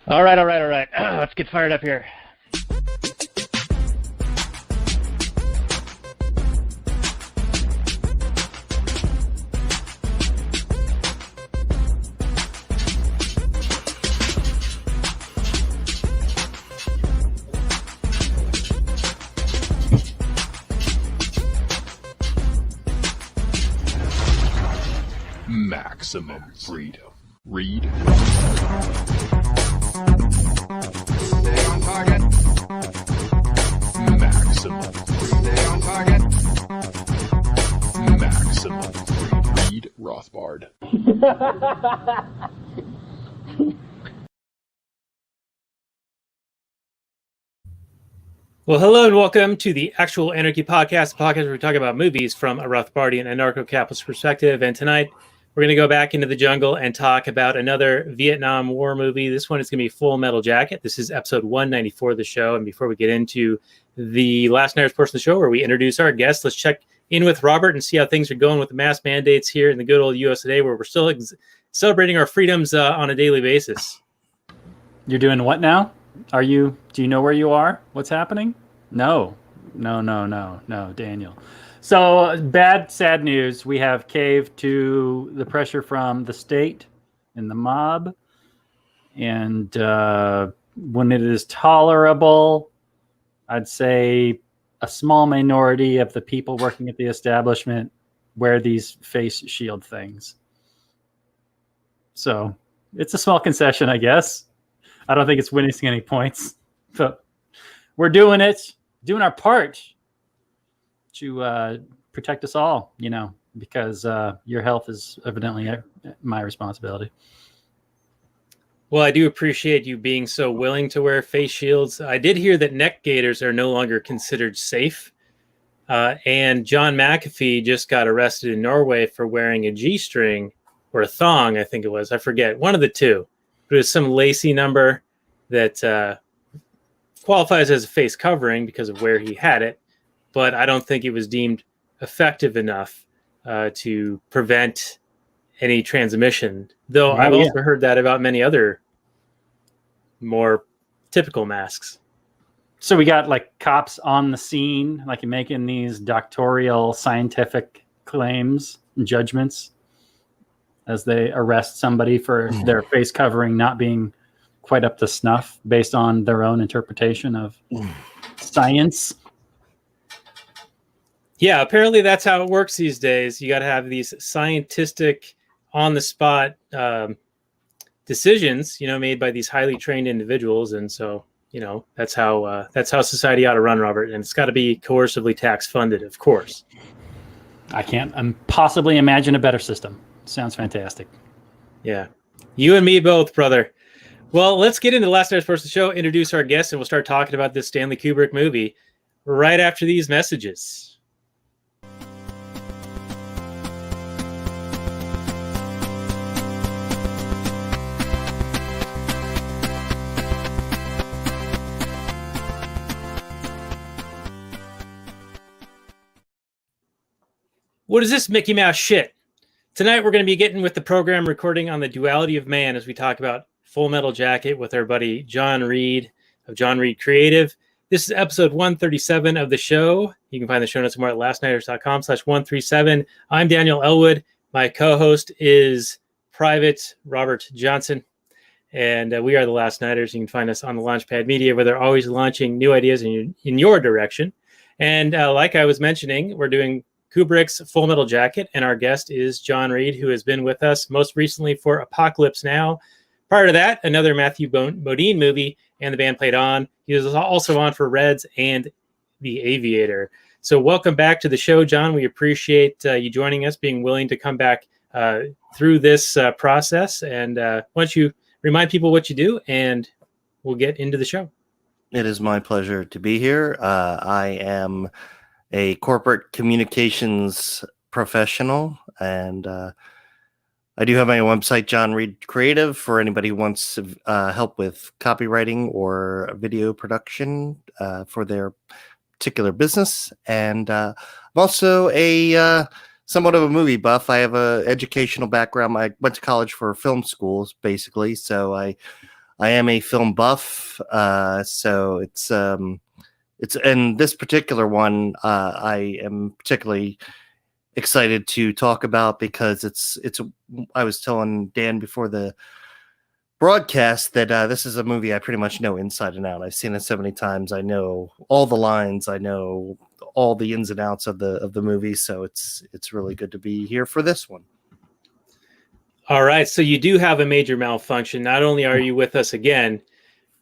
All right, all right, all right. Let's get fired up here. Maximum freedom. Read. Stay on target. Maximum freedom. Stay on target. Maximum freedom. Read Rothbard. Well, hello and welcome to the Actual Anarchy podcast, a podcast where we talk about movies from a Rothbardian anarcho-capitalist perspective. And tonight, we're going to go back into the jungle and talk about another Vietnam War movie. This one is going to be Full Metal Jacket. This is episode 194 of the show. And before we get into the last night's portion of the show where we introduce our guests, let's check in with Robert and see how things are going with the mask mandates here in the good old US today, where we're still celebrating our freedoms on a daily basis. You're doing what now? Do you know where you are? What's happening? No, Daniel. So sad news. We have caved to the pressure from the state and the mob. And when it is tolerable, I'd say a small minority of the people working at the establishment wear these face shield things. So it's a small concession, I guess. I don't think it's winning any points, but we're doing it, doing our part to protect us all, because your health is evidently my responsibility. Well, I do appreciate you being so willing to wear face shields. I did hear that neck gaiters are no longer considered safe. And John McAfee just got arrested in Norway for wearing a G-string or a thong, I think it was. I forget. One of the two. But it was some lacy number that qualifies as a face covering because of where he had it. But I don't think it was deemed effective enough to prevent any transmission. Though I've also heard that about many other more typical masks. So we got like cops on the scene, like making these doctoral scientific claims and judgments as they arrest somebody for their face covering not being quite up to snuff based on their own interpretation of science. Yeah, apparently that's how it works these days. You got to have these scientific, on-the-spot decisions, made by these highly trained individuals, and so that's how society ought to run, Robert. And it's got to be coercively tax-funded, of course. I can't possibly imagine a better system. Sounds fantastic. Yeah, you and me both, brother. Well, let's get into the last night's portion of the show, introduce our guests, and we'll start talking about this Stanley Kubrick movie right after these messages. What is this Mickey Mouse shit? Tonight we're going to be getting with the program recording on the duality of man as we talk about Full Metal Jacket with our buddy Jon Reed of Jon Reed Creative. This is episode 137 of the show. You can find the show notes more at lastnighters.com/137. I'm Daniel Elwood. My co-host is Private Robert Johnson. And we are the Last Nighters. You can find us on the Launchpad Media, where they're always launching new ideas in your direction. And like I was mentioning, we're doing Kubrick's Full Metal Jacket, and our guest is Jon Reed, who has been with us most recently for Apocalypse Now. Prior to that, another Matthew Modine movie, and the band played on. He was also on for Reds and The Aviator. So welcome back to the show, Jon. We appreciate you joining us, being willing to come back through this process. And why don't you remind people what you do, and we'll get into the show. It is my pleasure to be here. I am a corporate communications professional, and I do have my website, Jon Reed Creative, for anybody who wants help with copywriting or video production for their particular business. And I'm also a somewhat of a movie buff. I have an educational background. I went to college for film schools, basically, so I I am a film buff, so it's and this particular one I am particularly excited to talk about because it's. I was telling Dan before the broadcast that this is a movie I pretty much know inside and out. I've seen it so many times. I know all the lines. I know all the ins and outs of the movie. So it's really good to be here for this one. All right. So you do have a major malfunction. Not only are you with us again,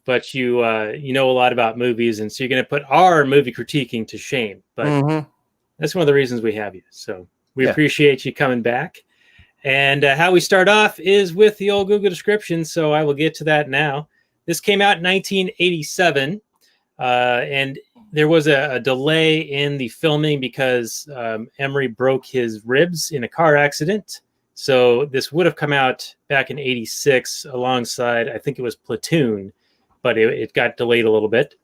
but you know a lot about movies, and so you're going to put our movie critiquing to shame. But that's one of the reasons we have you. So we appreciate you coming back. And how we start off is with the old Google description. So I will get to that now. This came out in 1987, and there was a delay in the filming because Ermey broke his ribs in a car accident. So this would have come out back in 86 alongside, I think it was Platoon, but it got delayed a little bit.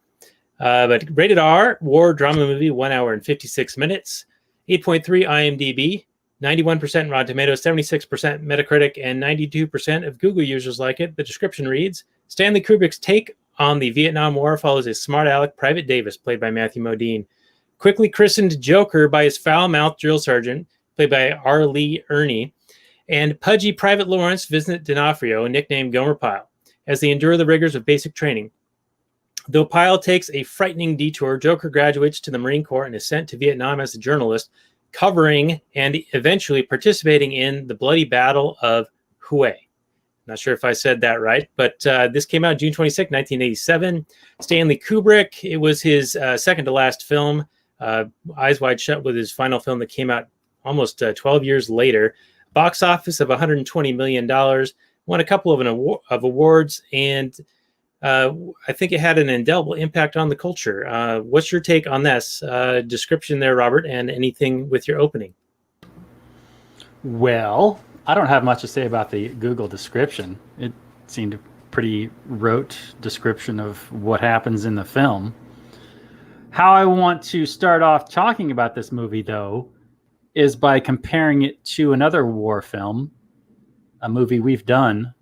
But rated R, war drama movie, 1 hour and 56 minutes, 8.3 IMDb, 91% Rotten Tomatoes, 76% Metacritic, and 92% of Google users like it. The description reads, Stanley Kubrick's take on the Vietnam War follows a smart-aleck Private Davis, played by Matthew Modine, quickly christened Joker by his foul-mouthed drill sergeant, played by Arleigh Ermey, and pudgy Private Lawrence Vincent D'Onofrio, nicknamed Gomer Pyle, as they endure the rigors of basic training. Though Pyle takes a frightening detour, Joker graduates to the Marine Corps and is sent to Vietnam as a journalist, covering and eventually participating in the bloody Battle of Hué. Not sure if I said that right, but this came out June 26, 1987. Stanley Kubrick, it was his second to last film. Eyes Wide Shut was his final film that came out almost 12 years later. Box office of $120 million. Won a couple of awards, and I think it had an indelible impact on the culture. What's your take on this description there, Robert, and anything with your opening? Well, I don't have much to say about the Google description. It seemed a pretty rote description of what happens in the film. How I want to start off talking about this movie, though, is by comparing it to another war film, a movie we've done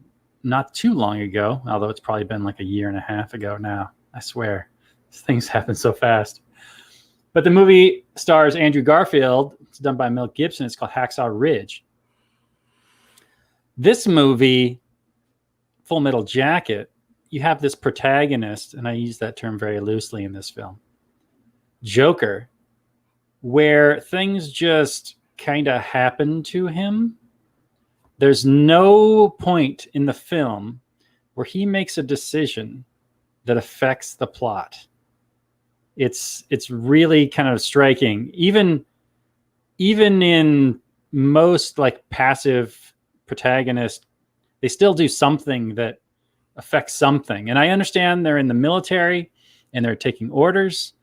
not too long ago, although it's probably been like a year and a half ago now. I swear, these things happen so fast. But the movie stars Andrew Garfield. It's done by Mel Gibson. It's called Hacksaw Ridge. This movie, Full Metal Jacket, you have this protagonist, and I use that term very loosely in this film, Joker, where things just kind of happen to him. There's no point in the film where he makes a decision that affects the plot. It's really kind of striking. Even in most like passive protagonists, they still do something that affects something. And I understand they're in the military and they're taking orders,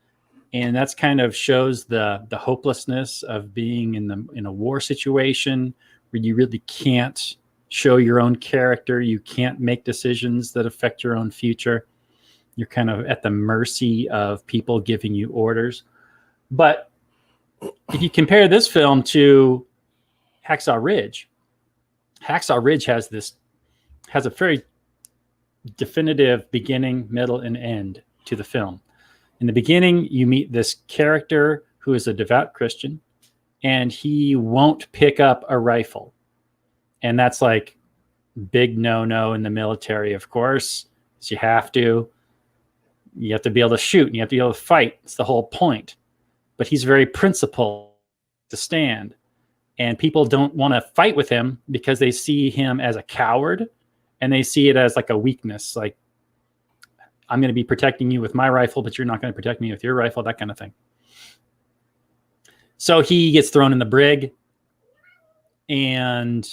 and that's kind of shows the hopelessness of being in a war situation where you really can't show your own character. You can't make decisions that affect your own future. You're kind of at the mercy of people giving you orders. But if you compare this film to Hacksaw Ridge has a very definitive beginning, middle, and end to the film. In the beginning, you meet this character who is a devout Christian, and he won't pick up a rifle. And that's like big no-no in the military, of course. So you have to be able to shoot, and you have to be able to fight. It's the whole point. But he's very principled to stand. And people don't want to fight with him because they see him as a coward, and they see it as like a weakness. Like, I'm going to be protecting you with my rifle, but you're not going to protect me with your rifle, that kind of thing. So he gets thrown in the brig, and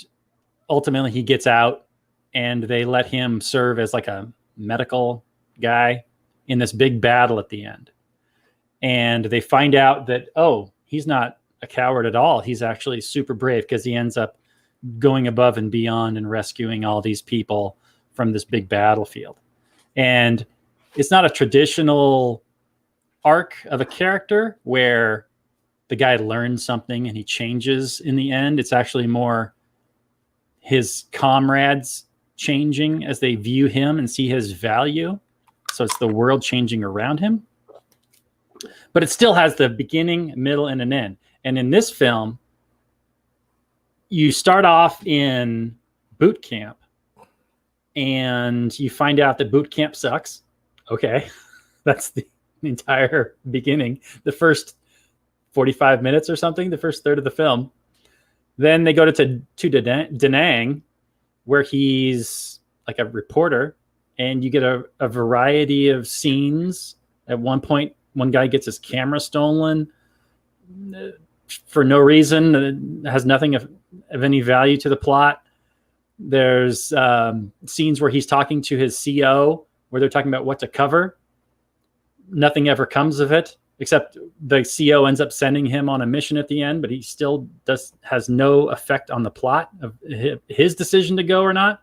ultimately he gets out, and they let him serve as like a medical guy in this big battle at the end. And they find out that, oh, he's not a coward at all. He's actually super brave, because he ends up going above and beyond and rescuing all these people from this big battlefield. And it's not a traditional arc of a character where the guy learns something and he changes in the end. It's actually more his comrades changing as they view him and see his value. So it's the world changing around him. But it still has the beginning, middle, and an end. And in this film, you start off in boot camp and you find out that boot camp sucks. Okay. That's the entire beginning. The first 45 minutes or something, the first third of the film. Then they go to Da Nang, where he's like a reporter, and you get a variety of scenes. At one point, one guy gets his camera stolen for no reason. It has nothing of any value to the plot. There's scenes where he's talking to his CO, where they're talking about what to cover. Nothing ever comes of it, except the CO ends up sending him on a mission at the end, but he still has no effect on the plot of his decision to go or not.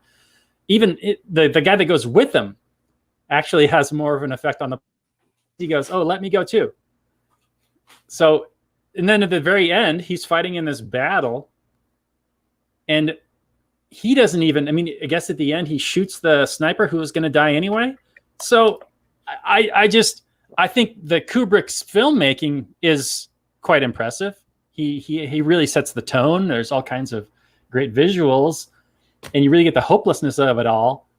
Even the guy that goes with him actually has more of an effect on the. He goes, "Oh, let me go too." So, and then at the very end, he's fighting in this battle, and he doesn't even. I mean, I guess at the end, he shoots the sniper who was going to die anyway. So, I think the Kubrick's filmmaking is quite impressive. He really sets the tone. There's all kinds of great visuals, and you really get the hopelessness of it all.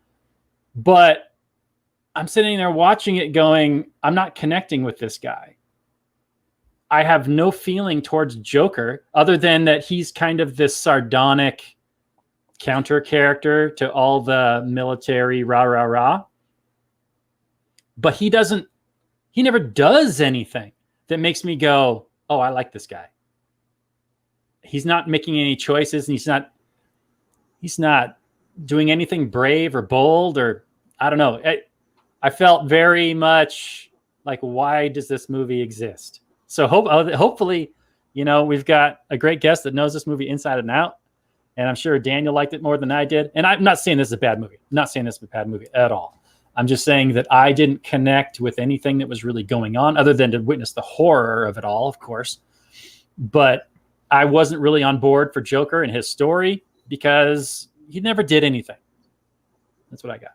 But I'm sitting there watching it going, I'm not connecting with this guy. I have no feeling towards Joker other than that he's kind of this sardonic counter character to all the military rah, rah, rah. But he never does anything that makes me go, oh, I like this guy. He's not making any choices, and he's not doing anything brave or bold, or I don't know. I felt very much like, why does this movie exist? So hopefully, we've got a great guest that knows this movie inside and out. And I'm sure Daniel liked it more than I did. And I'm not saying this is a bad movie. I'm not saying this is a bad movie at all. I'm just saying that I didn't connect with anything that was really going on other than to witness the horror of it all, of course. But I wasn't really on board for Joker and his story because he never did anything. That's what I got.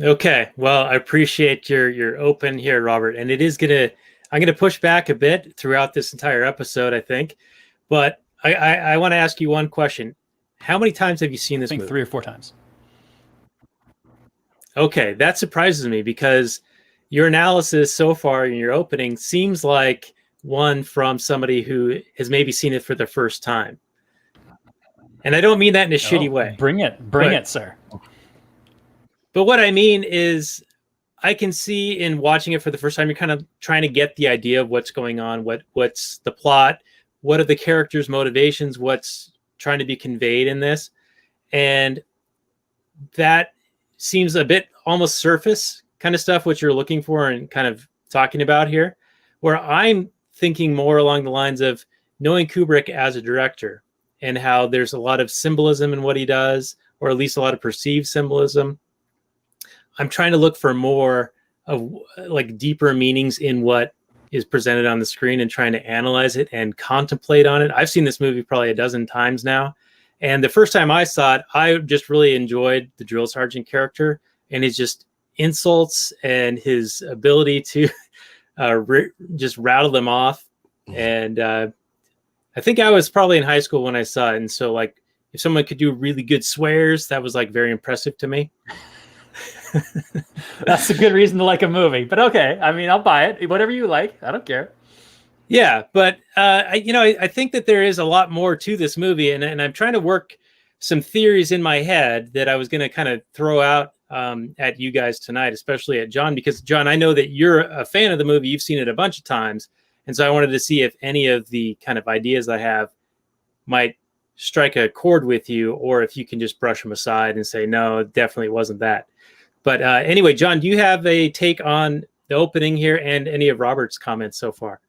Okay, well, I appreciate your open here, Robert, and I'm gonna push back a bit throughout this entire episode, I think, but I want to ask you one question: how many times have you seen this movie? 3 or 4 times. Okay, that surprises me because your analysis so far in your opening seems like one from somebody who has maybe seen it for the first time, and I don't mean that in a shitty way. Bring it, sir. But what I mean is, I can see in watching it for the first time, you're kind of trying to get the idea of what's going on, what's the plot, what are the characters' motivations, what's trying to be conveyed in this. And that seems a bit almost surface kind of stuff, what you're looking for and kind of talking about here, where I'm thinking more along the lines of knowing Kubrick as a director and how there's a lot of symbolism in what he does, or at least a lot of perceived symbolism. I'm trying to look for more of like deeper meanings in what is presented on the screen and trying to analyze it and contemplate on it. I've seen this movie probably a dozen times now. And the first time I saw it, I just really enjoyed the drill sergeant character and his just insults and his ability to just rattle them off. And I think I was probably in high school when I saw it. And so like if someone could do really good swears, that was like very impressive to me. That's a good reason to like a movie, but okay. I mean, I'll buy it. Whatever you like, I don't care. Yeah, but I think that there is a lot more to this movie, and I'm trying to work some theories in my head that I was going to kind of throw out at you guys tonight, especially at John, because John, I know that you're a fan of the movie. You've seen it a bunch of times, and so I wanted to see if any of the kind of ideas I have might strike a chord with you, or if you can just brush them aside and say, no, it definitely wasn't that. But anyway, John, do you have a take on the opening here and any of Robert's comments so far?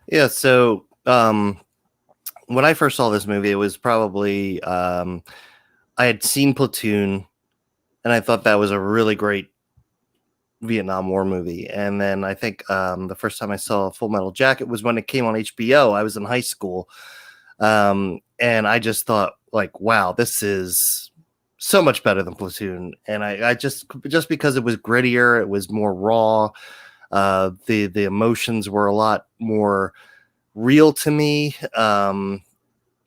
Yeah, so when I first saw this movie, it was probably I had seen Platoon, and I thought that was a really great Vietnam War movie. And then I think the first time I saw Full Metal Jacket was when it came on HBO. I was in high school. And and I just thought, like, wow, this is so much better than Platoon. And I just because it was grittier, it was more raw. The emotions were a lot more real to me.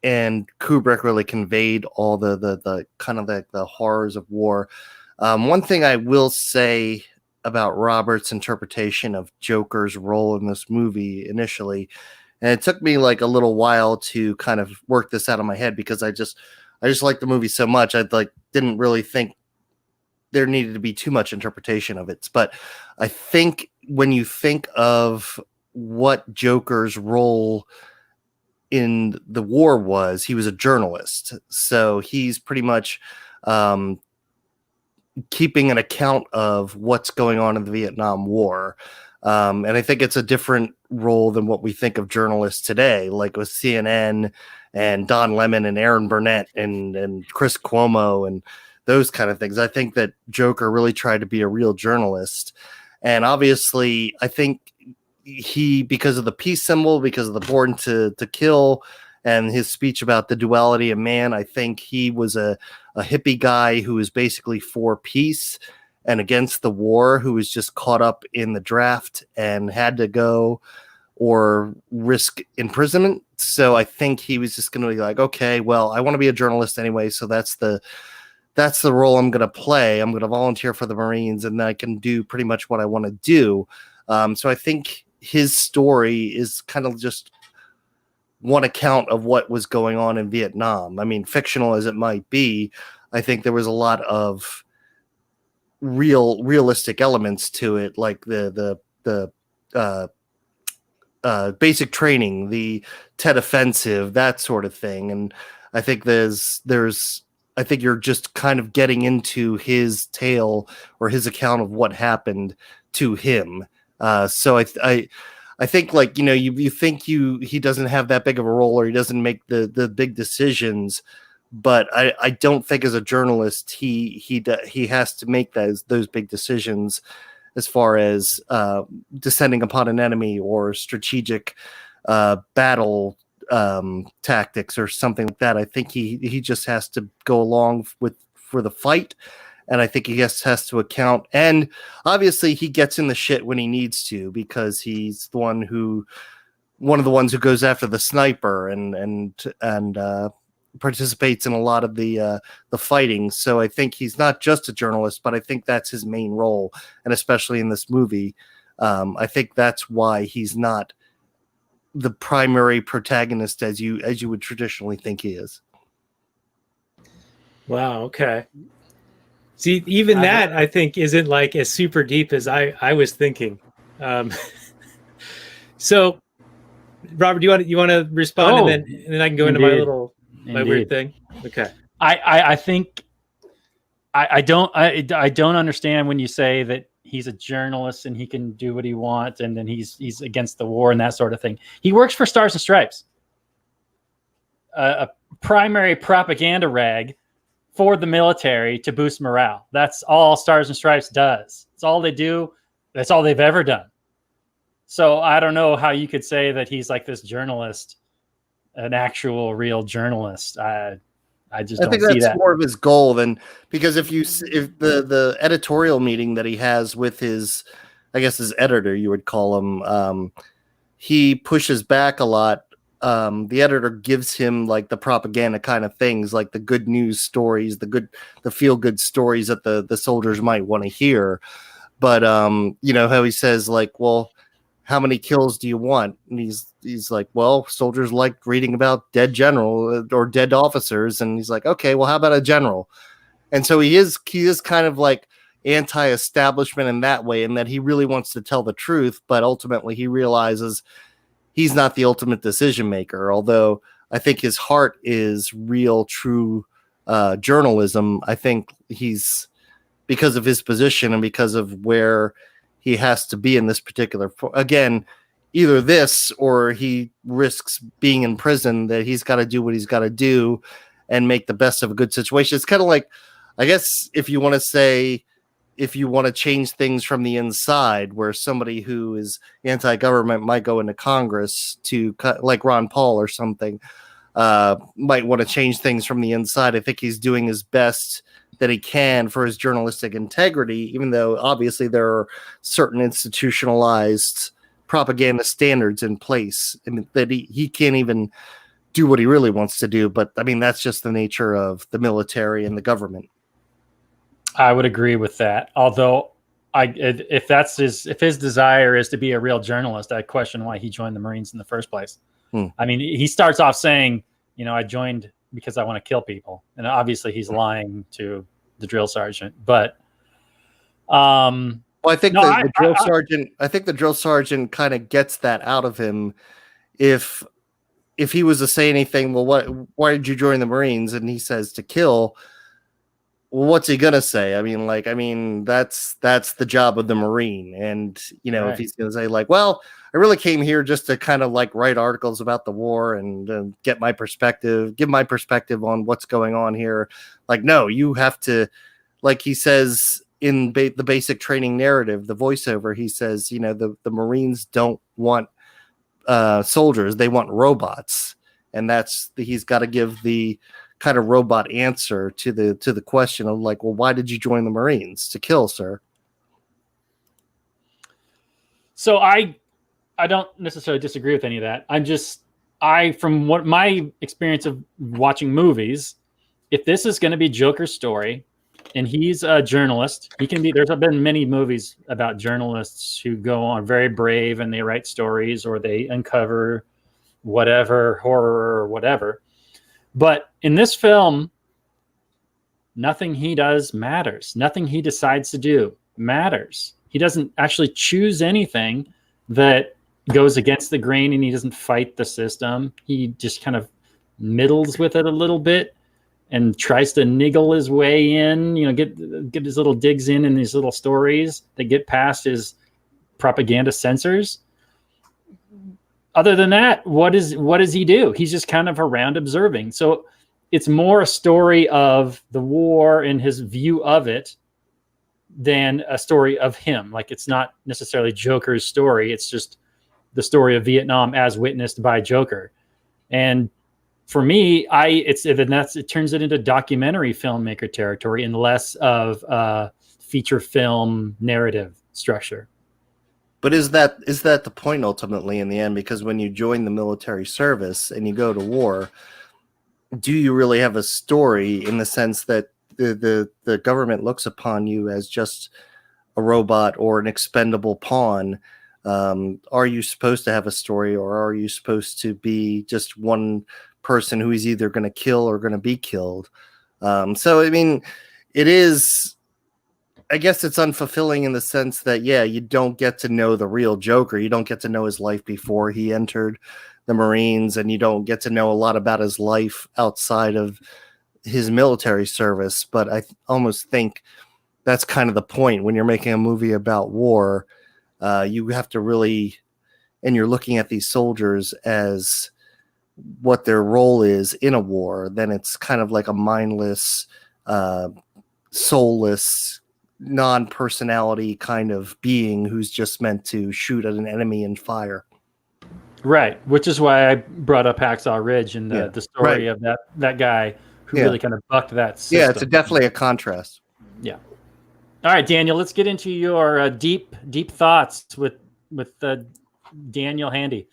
And Kubrick really conveyed all the kind of the horrors of war. One thing I will say about Robert's interpretation of Joker's role in this movie initially, and it took me like a little while to kind of work this out of my head because I just liked the movie so much. I didn't really think there needed to be too much interpretation of it. But I think when you think of what Joker's role in the war was, he was a journalist. So he's pretty much keeping an account of what's going on in the Vietnam War. And I think it's a different role than what we think of journalists today, like with CNN and Don Lemon and Aaron Burnett and Chris Cuomo and those kind of things. I think that Joker really tried to be a real journalist. And obviously, I think he, because of the peace symbol, because of the Born to Kill, and his speech about the duality of man, I think he was a hippie guy who was basically for peace and against the war, who was just caught up in the draft and had to go or risk imprisonment. So I think he was just going to be like, okay, well, I want to be a journalist anyway, so that's the role I'm going to play. I'm going to volunteer for the Marines, and then I can do pretty much what I want to do. So I think his story is kind of just one account of what was going on in Vietnam. I mean, fictional as it might be, I think there was a lot of realistic elements to it, like the basic training, the Tet Offensive, that sort of thing. And I think I think you're just kind of getting into his tale or his account of what happened to him. So I think, like, you think he doesn't have that big of a role, or he doesn't make the big decisions, but I don't think as a journalist he has to make those big decisions as far as descending upon an enemy or strategic battle tactics or something like that. I think he just has to go along for the fight. And I think he has to account. And obviously he gets in the shit when he needs to, because he's one of the ones who goes after the sniper and participates in a lot of the fighting. So I think he's not just a journalist, but I think that's his main role. And especially in this movie, I think that's why he's not the primary protagonist as you would traditionally think he is. Wow. Okay. See, even that I think isn't like as super deep as I was thinking. So, Robert, you want to respond, and then I can go into my weird thing. Okay. I think I don't understand when you say that he's a journalist and he can do what he wants, and then he's against the war and that sort of thing. He works for Stars and Stripes, a primary propaganda rag for the military to boost morale. That's all Stars and Stripes does. It's all they do. That's all they've ever done. So I don't know how you could say that he's like this journalist, an actual real journalist. I think that's more of his goal than, because if the editorial meeting that he has with his, I guess his editor, you would call him, he pushes back a lot. The editor gives him like the propaganda kind of things, like the good news stories, the feel good stories that the soldiers might want to hear. But how he says, like, well, how many kills do you want? And he's like, well, soldiers like reading about dead general or dead officers. And he's like, okay, well, how about a general? And so he is kind of like anti-establishment in that way, in that he really wants to tell the truth, but ultimately he realizes he's not the ultimate decision maker. Although I think his heart is real, true journalism. I think he's, because of his position and because of where he has to be in this particular, again, either this or he risks being in prison, that he's got to do what he's got to do and make the best of a good situation. It's kind of like, I guess, if you want to change things from the inside, where somebody who is anti-government might go into Congress to cut, like Ron Paul or something. might want to change things from the inside. I think he's doing his best that he can for his journalistic integrity, even though obviously there are certain institutionalized propaganda standards in place, and that he can't even do what he really wants to do. But I mean, that's just the nature of the military and the government. I would agree with that. Although, if his desire is to be a real journalist, I question why he joined the Marines in the first place. I mean, he starts off saying, I joined because I want to kill people, and obviously he's lying to the drill sergeant. But well, I think the drill sergeant. I think the drill sergeant kind of gets that out of him. If he was to say anything, well, why did you join the Marines? And he says to kill. Well, what's he gonna say? I mean, that's the job of the Marine. And Right. If he's gonna say like, well, I really came here just to kind of like write articles about the war and give my perspective on what's going on here. Like, no, you have to, like he says in the basic training narrative, the voiceover, he says, the Marines don't want soldiers, they want robots, and he's got to give the kind of robot answer to the question of like, well, why did you join the Marines? To kill, sir. So I don't necessarily disagree with any of that. From what my experience of watching movies, if this is going to be Joker's story and he's a journalist, there's been many movies about journalists who go on very brave and they write stories or they uncover whatever horror or whatever. But in this film, nothing he does matters. Nothing he decides to do matters. He doesn't actually choose anything that goes against the grain, and he doesn't fight the system. He just kind of middles with it a little bit and tries to niggle his way in, get his little digs in these little stories that get past his propaganda censors. Other than that, what does he do? He's just kind of around observing. So it's more a story of the war and his view of it than a story of him. Like, it's not necessarily Joker's story. It's just the story of Vietnam as witnessed by Joker. And for me, it turns it into documentary filmmaker territory and less of feature film narrative structure. But is that the point ultimately in the end? Because when you join the military service and you go to war, do you really have a story in the sense that the government looks upon you as just a robot or an expendable pawn? Are you supposed to have a story, or are you supposed to be just one person who is either going to kill or going to be killed? So, I mean, it is... I guess it's unfulfilling in the sense that, you don't get to know the real Joker. You don't get to know his life before he entered the Marines, and you don't get to know a lot about his life outside of his military service. But I almost think that's kind of the point when you're making a movie about war. You have to really, and you're looking at these soldiers as what their role is in a war, then it's kind of like a mindless, soulless, non-personality kind of being who's just meant to shoot at an enemy and fire. Right, which is why I brought up Hacksaw Ridge and the story of that guy who really kind of bucked that system. Yeah, it's definitely a contrast. Yeah. All right, Daniel, let's get into your deep thoughts with Daniel Handy.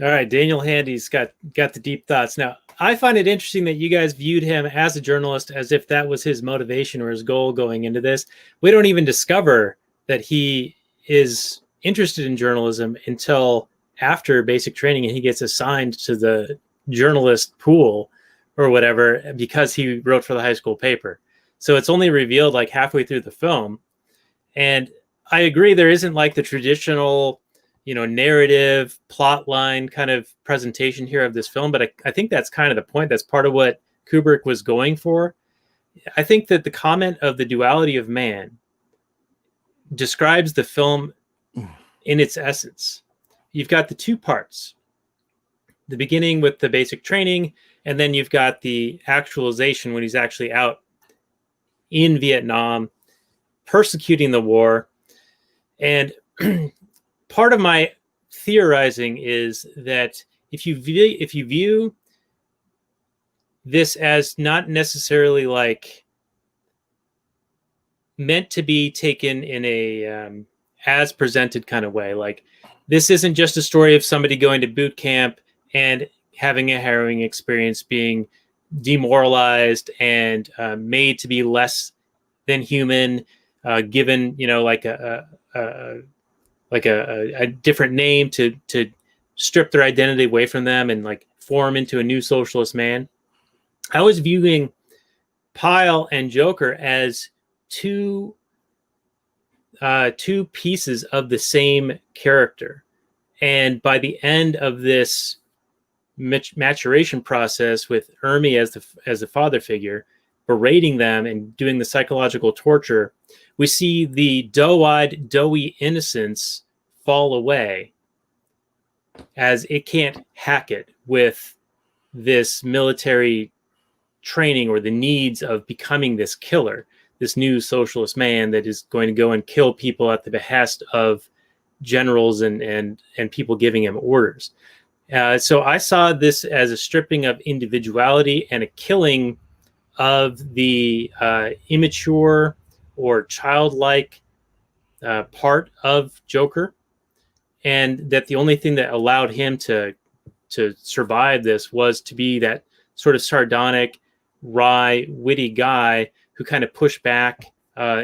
All right, Daniel Handy's got the deep thoughts. Now, I find it interesting that you guys viewed him as a journalist as if that was his motivation or his goal going into this. We don't even discover that he is interested in journalism until after basic training, and he gets assigned to the journalist pool or whatever because he wrote for the high school paper. So it's only revealed like halfway through the film. And I agree, there isn't like the traditional narrative plot line kind of presentation here of this film, but I think that's kind of the point. That's part of what Kubrick was going for. I think that the comment of the duality of man describes the film in its essence. You've got the two parts, the beginning with the basic training, and then you've got the actualization when he's actually out in Vietnam, persecuting the war. And part of my theorizing is that if you view this as not necessarily like meant to be taken in a as presented kind of way. Like, this isn't just a story of somebody going to boot camp and having a harrowing experience, being demoralized and made to be less than human, given, you know, like a different name to strip their identity away from them and like form into a new socialist man. I was viewing Pyle and Joker as two pieces of the same character, and by the end of this maturation process, with Ermey as the father figure, berating them and doing the psychological torture, we see the doe-eyed, doughy innocence fall away as it can't hack it with this military training or the needs of becoming this killer, this new socialist man that is going to go and kill people at the behest of generals and people giving him orders. So I saw this as a stripping of individuality and a killing of the immature or childlike part of Joker, and that the only thing that allowed him to survive this was to be that sort of sardonic, wry, witty guy who kind of pushed back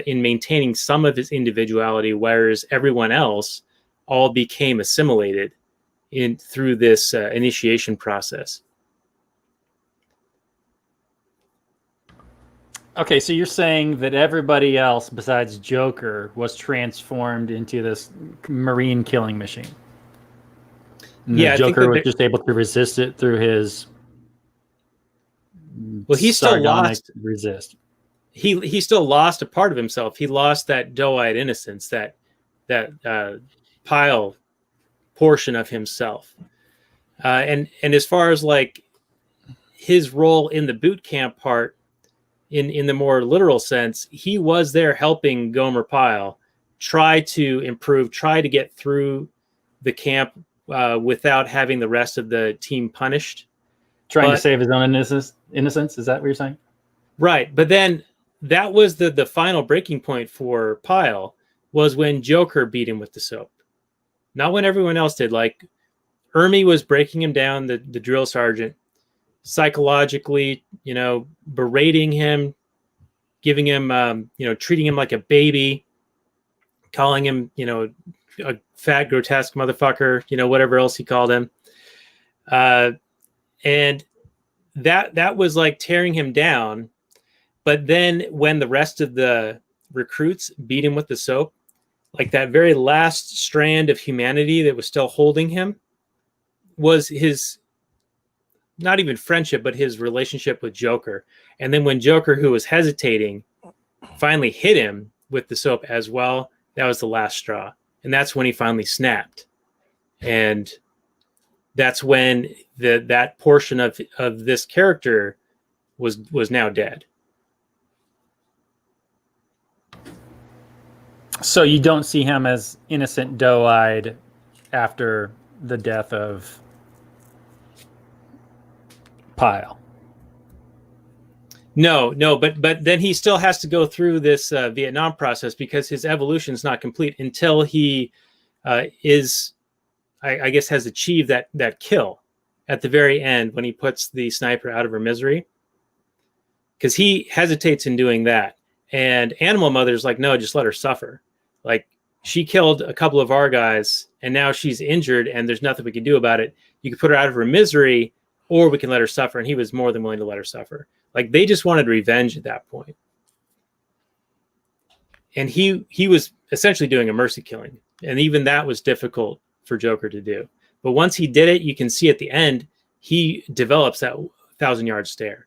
in maintaining some of his individuality, whereas everyone else all became assimilated through this initiation process. Okay, so you're saying that everybody else besides Joker was transformed into this marine killing machine. And Yeah, Joker was just able to resist it through his he still lost. Resist. He still lost a part of himself. He lost that doe-eyed innocence, that Pyle portion of himself. And as far as like his role in the boot camp part, in the more literal sense, he was there helping Gomer Pyle try to improve, try to get through the camp without having the rest of the team punished. Trying to save his own innocence? Is that what you're saying? Right. But then that was the final breaking point for Pyle, was when Joker beat him with the soap. Not when everyone else did. Like, Ermey was breaking him down, the drill sergeant, psychologically, you know, berating him, giving him, treating him like a baby, calling him, you know, a fat, grotesque motherfucker, you know, whatever else he called him. And that was like tearing him down. But then when the rest of the recruits beat him with the soap, like that very last strand of humanity that was still holding him was his, not even friendship, but his relationship with Joker. And then when Joker, who was hesitating, finally hit him with the soap as well, that was the last straw. And that's when he finally snapped. And that's when that portion of this character was now dead. So you don't see him as innocent, doe-eyed after the death of Pyle. No, but then he still has to go through this Vietnam process, because his evolution is not complete until he has achieved that kill at the very end when he puts the sniper out of her misery. Because he hesitates in doing that, and Animal Mother's like, no, just let her suffer. Like, she killed a couple of our guys, and now she's injured, and there's nothing we can do about it. You can put her out of her misery, or we can let her suffer. And he was more than willing to let her suffer. Like, they just wanted revenge at that point. And he was essentially doing a mercy killing. And even that was difficult for Joker to do. But once he did it, you can see at the end, he develops that 1,000-yard stare.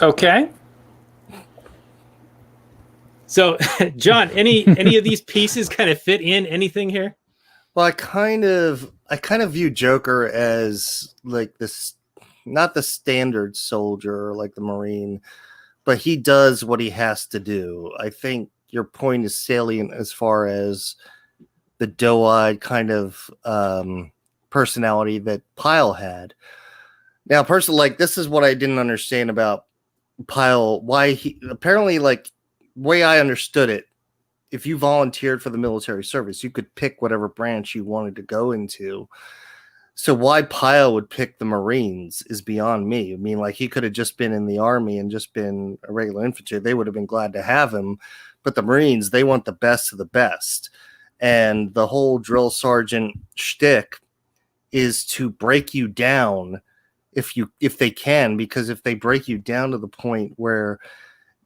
Okay. So, John, any of these pieces kind of fit in anything here? Well, I kind of view Joker as like this, not the standard soldier like the Marine, but he does what he has to do. I think your point is salient as far as the doe-eyed kind of personality that Pyle had. Now, personally, like, this is what I didn't understand about Pyle. Why he apparently, like, way I understood it, if you volunteered for the military service, you could pick whatever branch you wanted to go into. So why Pyle would pick the Marines is beyond me. I mean, like, he could have just been in the Army and just been a regular infantry. They would have been glad to have him. But the Marines, they want the best of the best. And the whole drill sergeant shtick is to break you down if they can, because if they break you down to the point where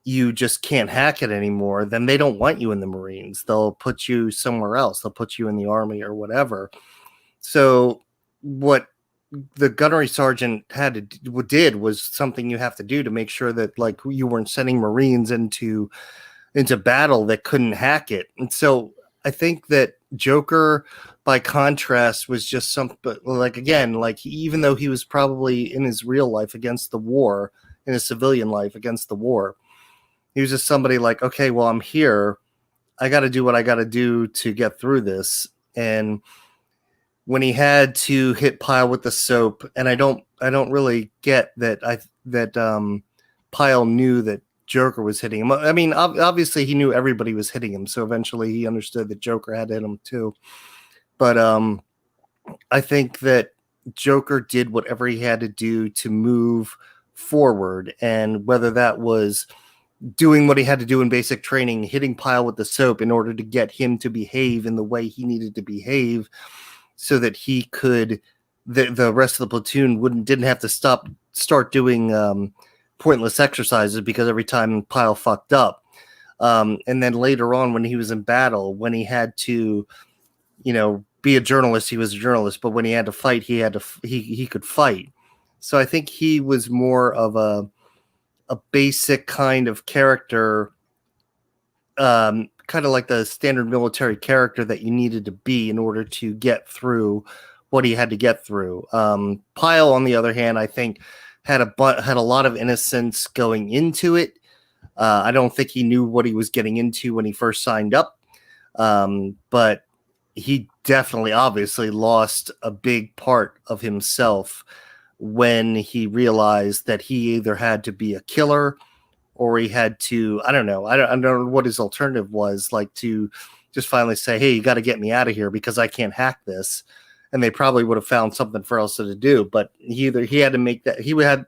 you just can't hack it anymore, then they don't want you in the Marines. They'll put you somewhere else. They'll put you in the Army or whatever. So what the gunnery sergeant did was something you have to do to make sure that, like, you weren't sending Marines into battle that couldn't hack it. And so I think that Joker, by contrast, was just something like, again, like, even though he was probably in his real life against the war, in his civilian life against the war, he was just somebody like, okay, well, I'm here. I got to do what I got to do to get through this. And when he had to hit Pyle with the soap, and I don't really get that Pyle knew that Joker was hitting him. I mean, obviously he knew everybody was hitting him, so eventually he understood that Joker had hit him too. But I think that Joker did whatever he had to do to move forward, and whether that was doing what he had to do in basic training, hitting Pyle with the soap in order to get him to behave in the way he needed to behave, so that he could, the rest of the platoon didn't have to start doing pointless exercises because every time Pyle fucked up. And then later on, when he was in battle, when he had to, be a journalist, he was a journalist, but when he had to fight, he could fight. So I think he was more of a basic kind of character, kind of like the standard military character that you needed to be in order to get through what he had to get through. Pyle, on the other hand, I think had a lot of innocence going into it. I don't think he knew what he was getting into when he first signed up, but he definitely, obviously, lost a big part of himself when he realized that he either had to be a killer or he had to, I don't know what his alternative was, like to just finally say, hey, you got to get me out of here because I can't hack this. And they probably would have found something for else to do. But he had to make that,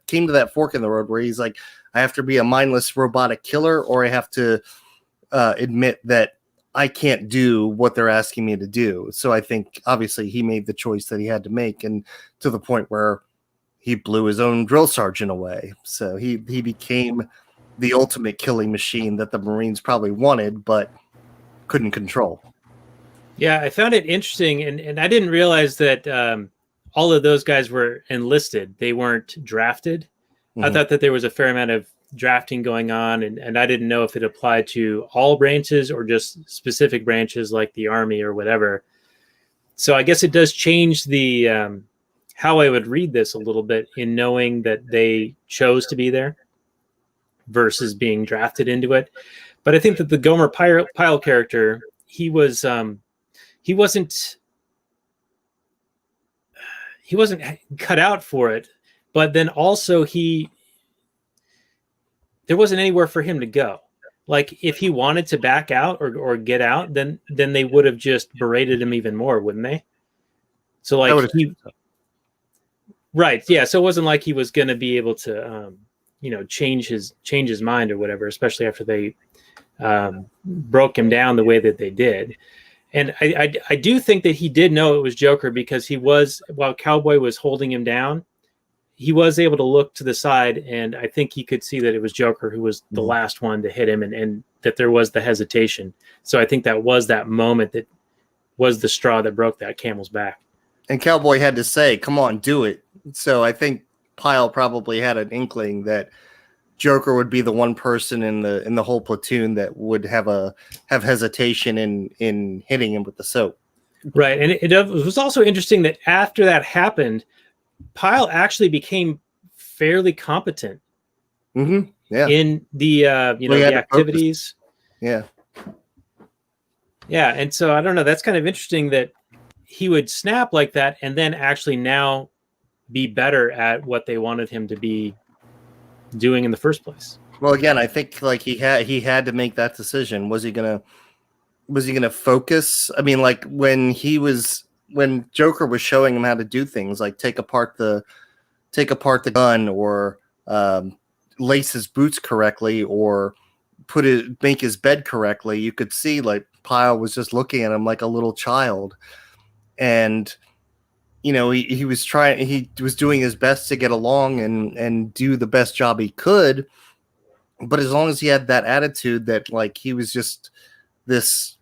came to that fork in the road where he's like, I have to be a mindless robotic killer, or I have to admit that I can't do what they're asking me to do. So I think obviously he made the choice that he had to make, and to the point where he blew his own drill sergeant away. So he became the ultimate killing machine that the Marines probably wanted, but couldn't control. Yeah, I found it interesting, and I didn't realize that all of those guys were enlisted. They weren't drafted. Mm-hmm. I thought that there was a fair amount of drafting going on, and I didn't know if it applied to all branches or just specific branches like the Army or whatever. So I guess it does change the how I would read this a little bit, in knowing that they chose to be there versus being drafted into it. But I think that the Gomer Pyle character, he wasn't cut out for it, but then also there wasn't anywhere for him to go. Like, if he wanted to back out or get out, then they would have just berated him even more, wouldn't they? So like right, yeah. So it wasn't like he was going to be able to change his mind or whatever, especially after they broke him down the way that they did. And I do think that he did know it was Joker, because while Cowboy was holding him down, he was able to look to the side, and I think he could see that it was Joker who was the last one to hit him, and that there was the hesitation. So I think that was that moment that was the straw that broke that camel's back. And Cowboy had to say, come on, do it. So I think Pyle probably had an inkling that Joker would be the one person in the whole platoon that would have hesitation in hitting him with the soap. Right. And it was also interesting that after that happened, Pyle actually became fairly competent in the the activities. Yeah. Yeah. And so I don't know, that's kind of interesting that he would snap like that and then actually now be better at what they wanted him to be doing in the first place. Well, again, I think like he had to make that decision. Was he gonna focus? I mean, like when Joker was showing him how to do things, like take apart the gun, or lace his boots correctly, or make his bed correctly, you could see like Pyle was just looking at him like a little child. And he was doing his best to get along and do the best job he could. But as long as he had that attitude that like he was just this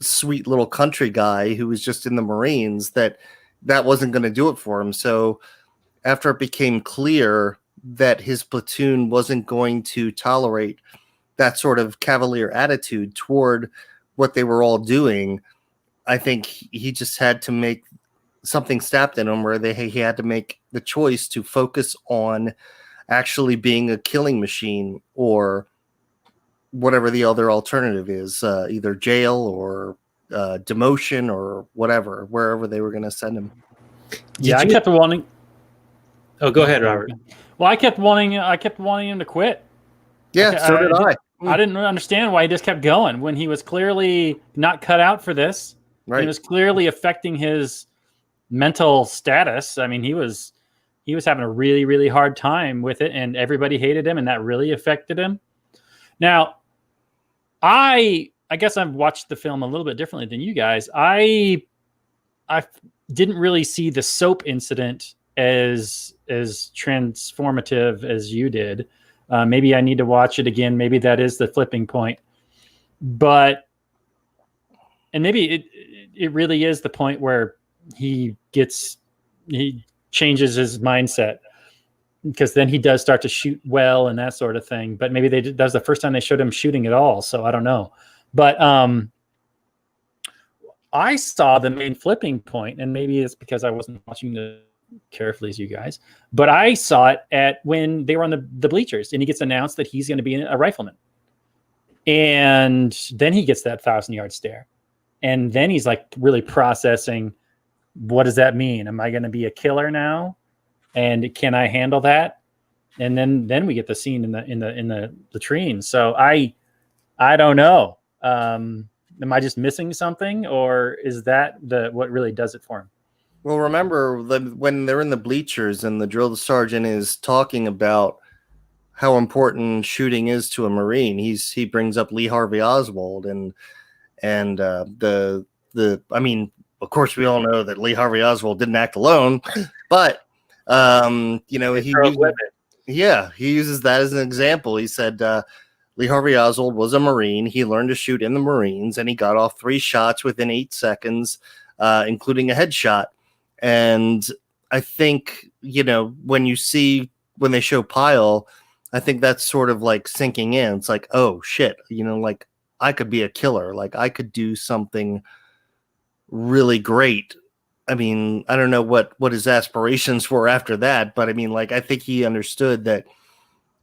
sweet little country guy who was just in the Marines, that wasn't going to do it for him. So after it became clear that his platoon wasn't going to tolerate that sort of cavalier attitude toward what they were all doing, I think he just had to make something snapped in him where he had to make the choice to focus on actually being a killing machine, or whatever the other alternative is, either jail or demotion or whatever, wherever they were going to send him. Yeah, I kept wanting. Oh, go ahead, Robert. Well, I kept wanting him to quit. Yeah, so did I. I didn't understand why he just kept going when he was clearly not cut out for this. Right. It was clearly affecting his mental status. I mean, he was having a really, really hard time with it, and everybody hated him, and that really affected him. Now, I guess I've watched the film a little bit differently than you guys. I didn't really see the soap incident as transformative as you did. Maybe I need to watch it again. Maybe that is the flipping point. And maybe it really is the point where he changes his mindset, because then he does start to shoot well and that sort of thing. But maybe that was the first time they showed him shooting at all. So I don't know. But I saw the main flipping point, and maybe it's because I wasn't watching the carefully as you guys, but I saw it at when they were on the bleachers, and he gets announced that he's going to be a rifleman, and then he gets that 1,000-yard stare, and then he's like really processing, what does that mean? Am I going to be a killer now, and can I handle that? And then we get the scene in the latrine. So I don't know. Am I just missing something, or is that what really does it for him? Well, remember when they're in the bleachers and the drill sergeant is talking about how important shooting is to a Marine, he brings up Lee Harvey Oswald and I mean, of course, we all know that Lee Harvey Oswald didn't act alone, but he uses that as an example. He said Lee Harvey Oswald was a Marine. He learned to shoot in the Marines, and he got off 3 shots within 8 seconds, including a headshot. And I think, when they show Pyle, I think that's sort of like sinking in. It's like, oh shit, like I could be a killer. Like I could do something really great. I mean, I don't know what his aspirations were after that, but I mean, like, I think he understood that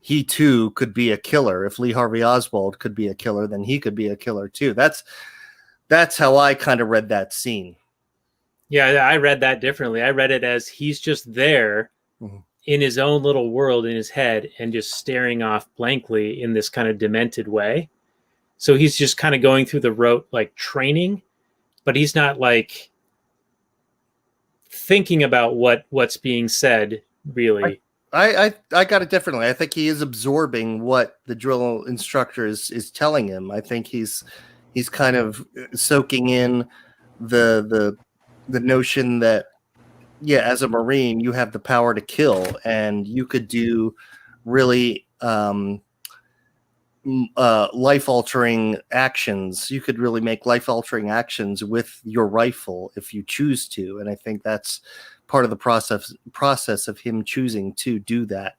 he too could be a killer. If Lee Harvey Oswald could be a killer, then he could be a killer too. That's how I kind of read that scene. Yeah, I read that differently. I read it as he's just there in his own little world in his head and just staring off blankly in this kind of demented way. So he's just kind of going through the rote, like training, but he's not like thinking about what's being said, really. I got it differently. I think he is absorbing what the drill instructor is telling him. I think he's kind of soaking in the notion that, yeah, as a Marine, you have the power to kill, and you could do really life-altering actions. You could really make life-altering actions with your rifle if you choose to, and I think that's part of the process of him choosing to do that.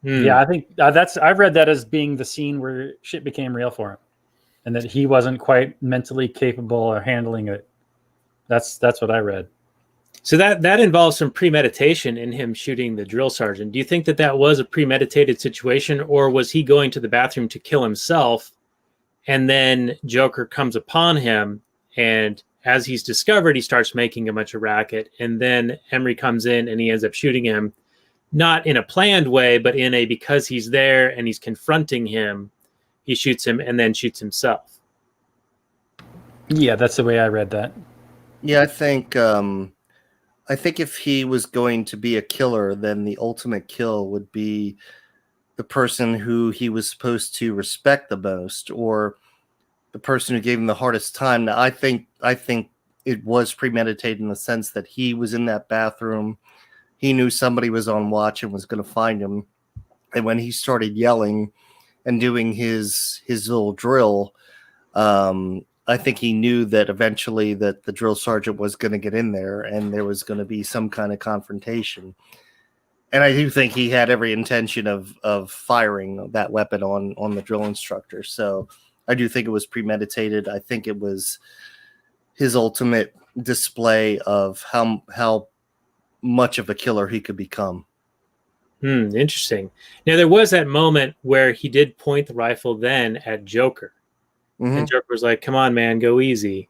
Yeah, I think I've read that as being the scene where shit became real for him, and that he wasn't quite mentally capable of handling it. That's what I read. So that involves some premeditation in him shooting the drill sergeant. Do you think that was a premeditated situation, or was he going to the bathroom to kill himself, and then Joker comes upon him and as he's discovered, he starts making a bunch of racket. And then Ermey comes in and he ends up shooting him, not in a planned way, but in a because he's there and he's confronting him, he shoots him and then shoots himself. Yeah, that's the way I read that. Yeah, I think if he was going to be a killer, then the ultimate kill would be the person who he was supposed to respect the most, or the person who gave him the hardest time. Now, I think it was premeditated in the sense that he was in that bathroom. He knew somebody was on watch and was going to find him. And when he started yelling and doing his little drill, I think he knew that eventually that the drill sergeant was going to get in there and there was going to be some kind of confrontation. And I do think he had every intention of firing that weapon on the drill instructor. So I do think it was premeditated. I think it was his ultimate display of how much of a killer he could become. Interesting. Now, there was that moment where he did point the rifle then at Joker. Mm-hmm. And Joker was like, come on, man, go easy.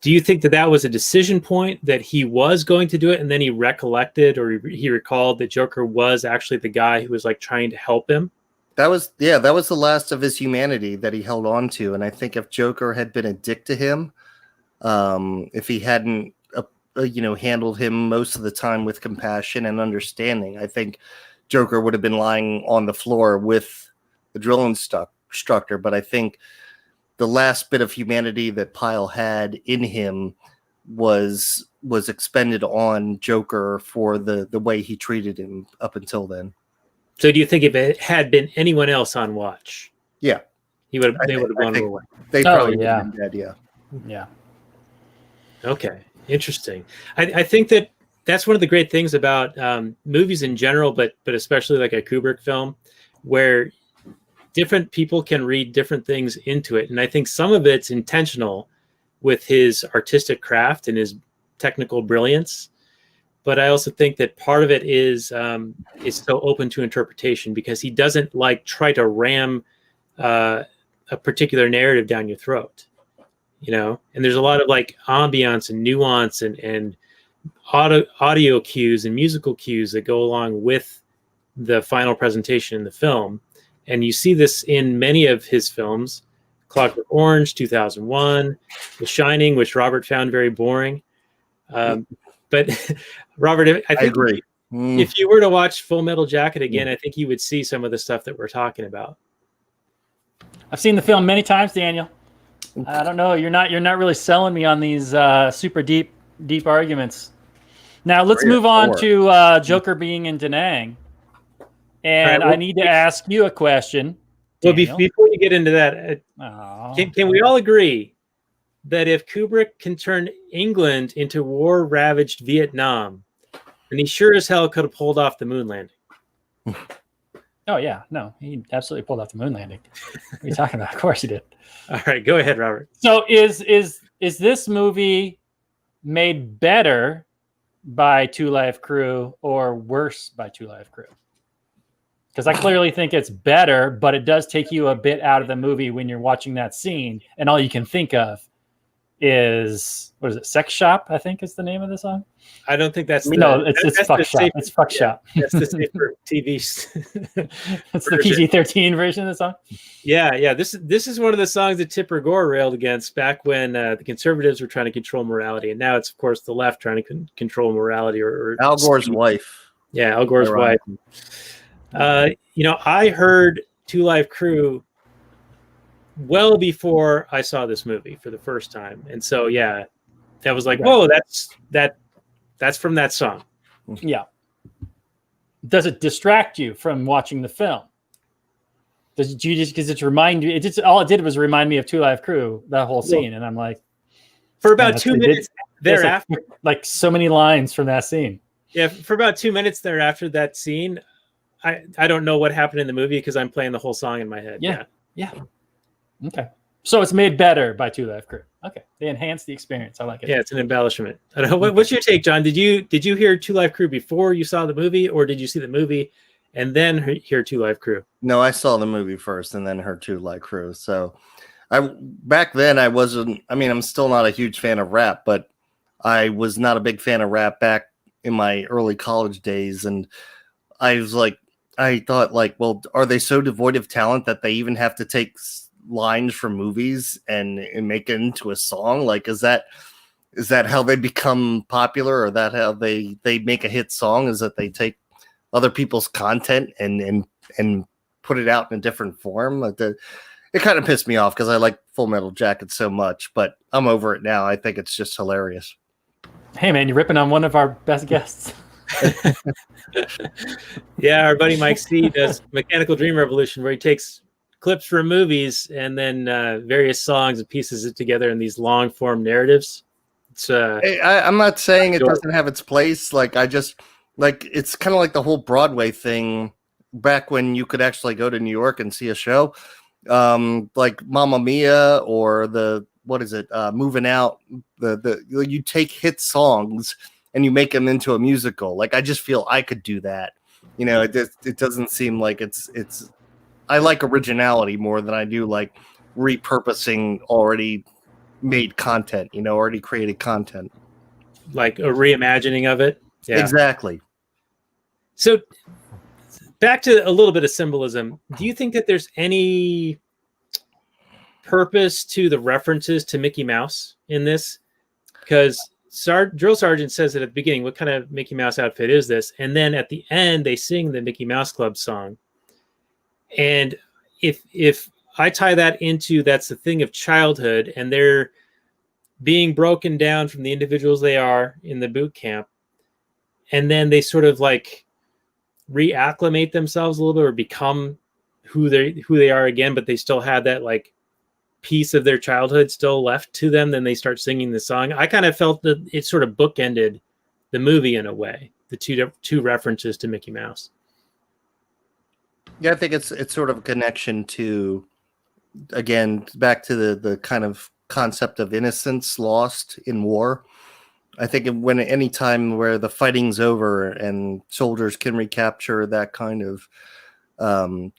Do you think that was a decision point that he was going to do it and then he recollected or he recalled that Joker was actually the guy who was like trying to help him? That was the last of his humanity that he held on to. And I think if Joker had been a dick to him, if he hadn't, handled him most of the time with compassion and understanding, I think Joker would have been lying on the floor with the drill instructor. But I think the last bit of humanity that Pyle had in him was expended on Joker for the way he treated him up until then. So do you think if it had been anyone else on watch, yeah, they would have gone away? They probably would have been dead, yeah. Yeah. Okay, interesting. I think that's one of the great things about movies in general, but especially like a Kubrick film, where different people can read different things into it. And I think some of it's intentional with his artistic craft and his technical brilliance. But I also think that part of it is so open to interpretation because he doesn't try to ram a particular narrative down your throat, and there's a lot of ambiance and nuance and audio cues and musical cues that go along with the final presentation in the film. And you see this in many of his films, Clockwork Orange, 2001, The Shining, which Robert found very boring. But Robert, I agree. If you were to watch Full Metal Jacket again, I think you would see some of the stuff that we're talking about. I've seen the film many times, Daniel. I don't know. You're not really selling me on these super deep arguments. Now let's move on to Joker being in Da Nang. And I need to ask you a question. Well, before you get into that, can we all agree that if Kubrick can turn England into war-ravaged Vietnam, then he sure as hell could have pulled off the moon landing? Oh, yeah. No, he absolutely pulled off the moon landing. What are you talking about? Of course he did. All right, go ahead, Robert. So is this movie made better by Two Live Crew or worse by Two Live Crew? Because I clearly think it's better, but it does take you a bit out of the movie when you're watching that scene, and all you can think of is, what is it, Sex Shop, I think is the name of the song? I don't think that's it's Fuck Shop. It's Fuck Shop. That's the safer TV. It's the PG-13 version of the song? Yeah. This is one of the songs that Tipper Gore railed against back when the conservatives were trying to control morality. And now it's, of course, the left trying to control morality. Or Al Gore's wife. Yeah, Al Gore's wife. I heard Two Live Crew well before I saw this movie for the first time, and so that was like, whoa, that's from that song. Yeah. Does it distract you from watching the film? Does you just because it's remind you? All it did was remind me of Two Live Crew, that whole scene, and I'm like, for about 2 minutes thereafter, like so many lines from that scene. Yeah, for about 2 minutes thereafter that scene. I don't know what happened in the movie because I'm playing the whole song in my head. Yeah. Okay. So it's made better by Two Live Crew. Okay. They enhance the experience. I like it. Yeah, it's an embellishment. I don't know. What's your take, John? Did you hear Two Live Crew before you saw the movie, or did you see the movie and then hear Two Live Crew? No, I saw the movie first and then heard Two Live Crew. So back then I wasn't. I mean, I'm still not a huge fan of rap, but I was not a big fan of rap back in my early college days, and I thought like, well, are they so devoid of talent that they even have to take lines from movies and make it into a song? Like, is that how they become popular, or that how they make a hit song? Is that they take other people's content and put it out in a different form? It kind of pissed me off because I like Full Metal Jacket so much, but I'm over it now. I think it's just hilarious. Hey man, you're ripping on one of our best guests. Yeah, our buddy Mike C does Mechanical Dream Revolution, where he takes clips from movies and then various songs and pieces it together in these long form narratives. It's I'm not saying it doesn't have its place. Like, I just like, it's kind of like the whole Broadway thing back when you could actually go to New York and see a show, like Mamma Mia or Moving Out. You take hit songs and you make them into a musical. Like, I just feel I could do that. You know, it doesn't seem like it's. I like originality more than I do like repurposing already made content. You know, already created content. like a reimagining of it. Yeah, Exactly. So back to a little bit of symbolism. Do you think that there's any purpose to the references to Mickey Mouse in this? Because Drill Sergeant says it at the beginning, what kind of Mickey Mouse outfit is this? And then at the end, they sing the Mickey Mouse Club song. And if I tie that into that's the thing of childhood, and they're being broken down from the individuals they are in the boot camp, and then they sort of like reacclimate themselves a little bit or become who they are again, but they still have that like piece of their childhood still left to them, then they start singing the song. I kind of felt that it sort of bookended the movie in a way, the two references to Mickey Mouse. Yeah, I think it's sort of a connection to, again, back to the kind of concept of innocence lost in war. I think when any time where the fighting's over and soldiers can recapture that kind of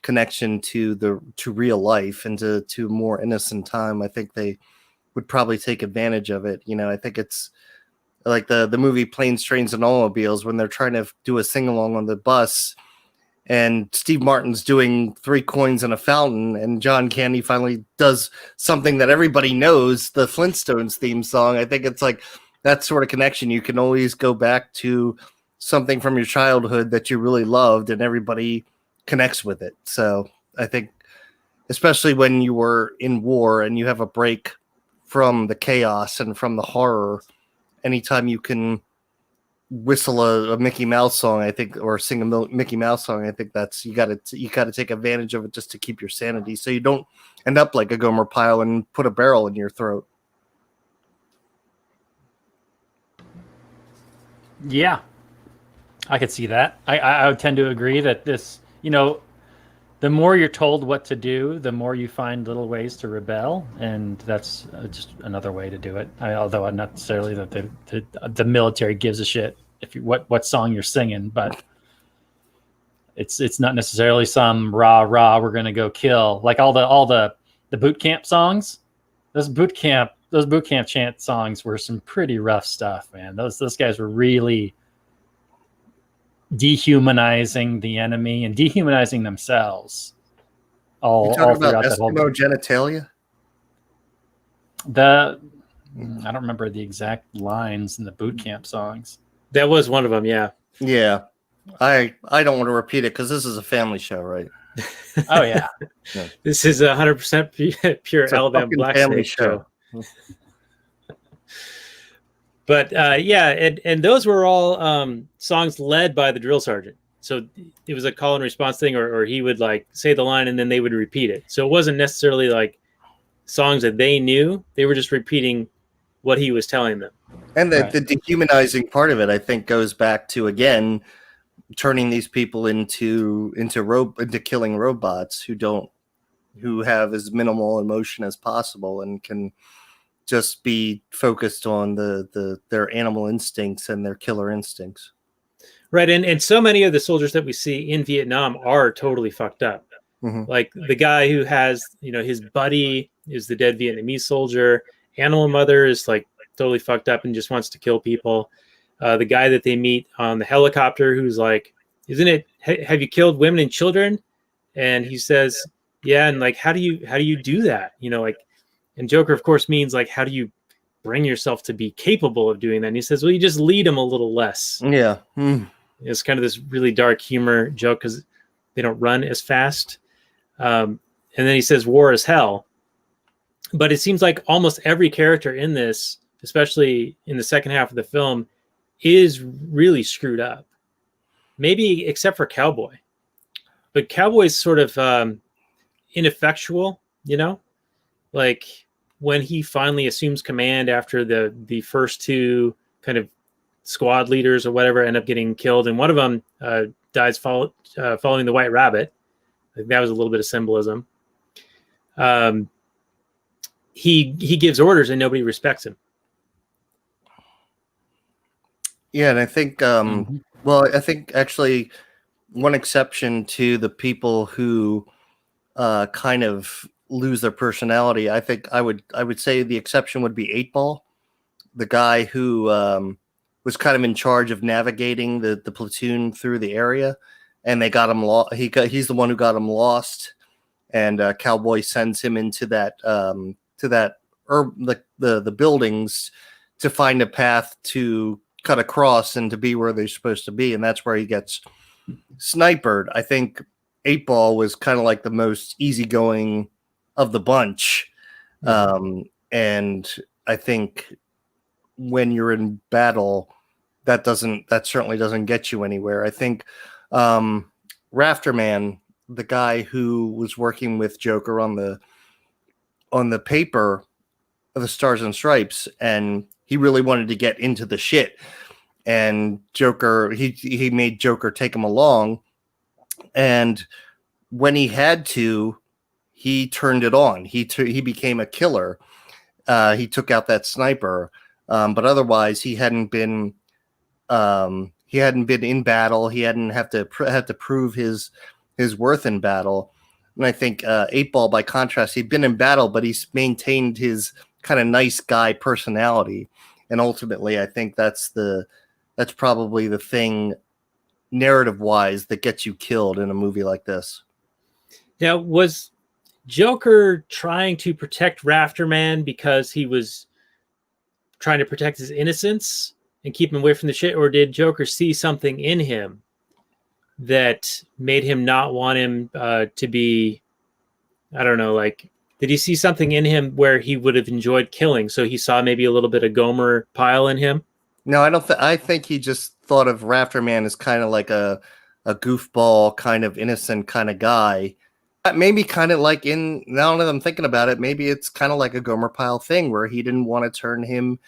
connection to real life and to more innocent time, I think they would probably take advantage of it. You know, I think it's like the movie Planes, Trains, and Automobiles, when they're trying to do a sing-along on the bus, and Steve Martin's doing 3 coins in a fountain, and John Candy finally does something that everybody knows, the Flintstones theme song. I think it's like that sort of connection. You can always go back to something from your childhood that you really loved, and everybody connects with it. So I think, especially when you were in war and you have a break from the chaos and from the horror, anytime you can whistle a Mickey Mouse song, I think, or sing a Mickey Mouse song, I think that's you got to take advantage of it just to keep your sanity, so you don't end up like a Gomer Pyle and put a barrel in your throat. Yeah, I could see that. I would tend to agree that this, you know, the more you're told what to do, the more you find little ways to rebel, and that's just another way to do it. Although I'm not necessarily that the military gives a shit if you what song you're singing, but it's not necessarily some rah we're gonna go kill, like all the boot camp songs. Those boot camp chant songs were some pretty rough stuff, man. Those guys were really dehumanizing the enemy and dehumanizing themselves. All about throughout that whole genitalia. I don't remember the exact lines in the boot camp songs. That was one of them, yeah. Yeah, I don't want to repeat it because this is a family show, right? Oh yeah. This is 100% pure It's a Alabama fucking Black family Snake show. But yeah, and those were all songs led by the drill sergeant. So it was a call and response thing, or he would like say the line and then they would repeat it. So it wasn't necessarily like songs that they knew. They were just repeating what he was telling them. And the dehumanizing part of it, I think, goes back to, again, turning these people into killing robots who have as minimal emotion as possible and can just be focused on their animal instincts and their killer instincts. Right, and so many of the soldiers that we see in Vietnam are totally fucked up. Mm-hmm. Like the guy who has, his buddy is the dead Vietnamese soldier. Animal Mother is like totally fucked up and just wants to kill people. The guy that they meet on the helicopter, who's like, isn't it, have you killed women and children? And he says, yeah. And like, how do you do that? You know, like, and Joker of course means like, how do you bring yourself to be capable of doing that? And he says, well, you just lead them a little less. Yeah. It's kind of this really dark humor joke because they don't run as fast. And then he says, war is hell. But it seems like almost every character in this, especially in the second half of the film, is really screwed up. Maybe except for Cowboy. But Cowboy's sort of ineffectual, you know? Like when he finally assumes command after the first two kind of squad leaders or whatever end up getting killed, and one of them dies following the White Rabbit. I think that was a little bit of symbolism. He gives orders and nobody respects him. Yeah, and I think, well, I think actually one exception to the people who kind of lose their personality, I think I would say the exception would be 8-Ball, the guy who was kind of in charge of navigating the platoon through the area, and they got him lost. He's the one who got him lost, and Cowboy sends him into that the buildings to find a path to cut across and to be where they're supposed to be, and that's where he gets snipered. I think 8-Ball was kind of like the most easygoing of the bunch, and I think when you're in battle, that certainly doesn't get you anywhere. I think Rafterman, the guy who was working with Joker on the paper of the Stars and Stripes, and he really wanted to get into the shit, and Joker, he made Joker take him along, and when he had to, he turned it on. He became a killer. He took out that sniper, but otherwise he hadn't been in battle. He hadn't had to prove his worth in battle. And I think 8-Ball, by contrast, he'd been in battle, but he's maintained his kind of nice guy personality. And ultimately, I think that's probably the thing, narrative-wise, that gets you killed in a movie like this. Now, was Joker trying to protect Rafterman because he was trying to protect his innocence and keep him away from the shit, or did Joker see something in him that made him not want him to be, I don't know, like, did he see something in him where he would have enjoyed killing? So he saw maybe a little bit of Gomer Pyle in him? No, I don't I think he just thought of Rafterman as kind of like a goofball, kind of innocent kind of guy. Maybe kind of like now that I'm thinking about it, maybe it's kind of like a Gomer Pyle thing where he didn't want to turn him,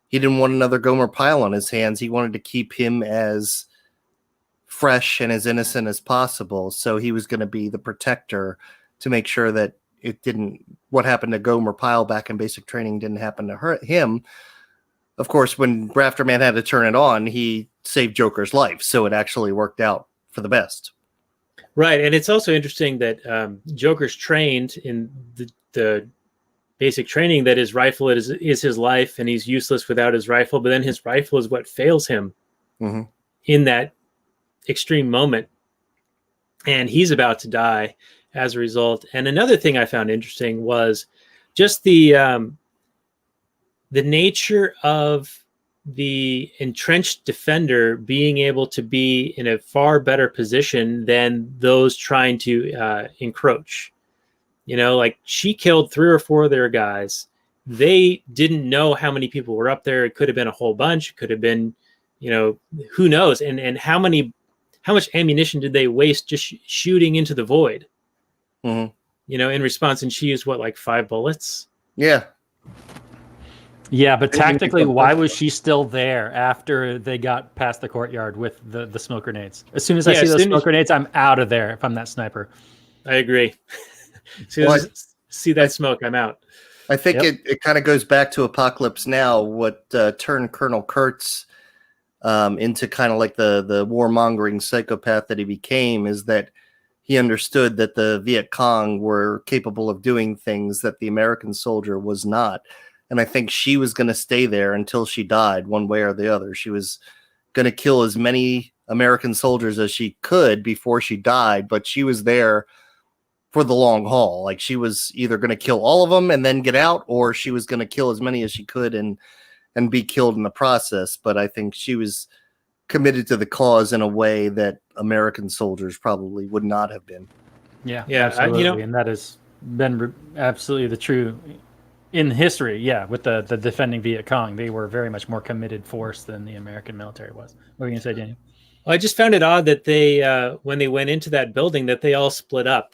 he didn't want another Gomer Pyle on his hands. He wanted to keep him as fresh and as innocent as possible. So he was going to be the protector to make sure that what happened to Gomer Pyle back in basic training didn't happen to hurt him. Of course, when Rafterman had to turn it on, he saved Joker's life. So it actually worked out for the best. Right. And it's also interesting that Joker's trained in the basic training that his rifle is his life, and he's useless without his rifle. But then his rifle is what fails him in that extreme moment. And he's about to die as a result. And another thing I found interesting was just the nature of the entrenched defender being able to be in a far better position than those trying to encroach. You know, like, she killed 3 or 4 of their guys. They didn't know how many people were up there. It could have been a whole bunch. It could have been, you know, who knows? And how much ammunition did they waste just shooting into the void? You know, in response, and she used like 5 bullets? Yeah. Yeah, but tactically, why was she still there after they got past the courtyard with the smoke grenades? As soon as I see those smoke grenades, I'm out of there if I'm that sniper. I agree. As soon as I see that smoke, I'm out. I think it kind of goes back to Apocalypse Now, what turned Colonel Kurtz into kind of like the warmongering psychopath that he became, is that he understood that the Viet Cong were capable of doing things that the American soldier was not. And I think she was going to stay there until she died, one way or the other. She was going to kill as many American soldiers as she could before she died, but she was there for the long haul. Like, she was either going to kill all of them and then get out, or she was going to kill as many as she could and be killed in the process. But I think she was committed to the cause in a way that American soldiers probably would not have been. Yeah, Yeah, absolutely. And that has been absolutely the true in history. Yeah, with the defending Viet Cong, they were very much more committed force than the American military was. What were you going to say, Daniel? Well, I just found it odd that they, when they went into that building, that they all split up,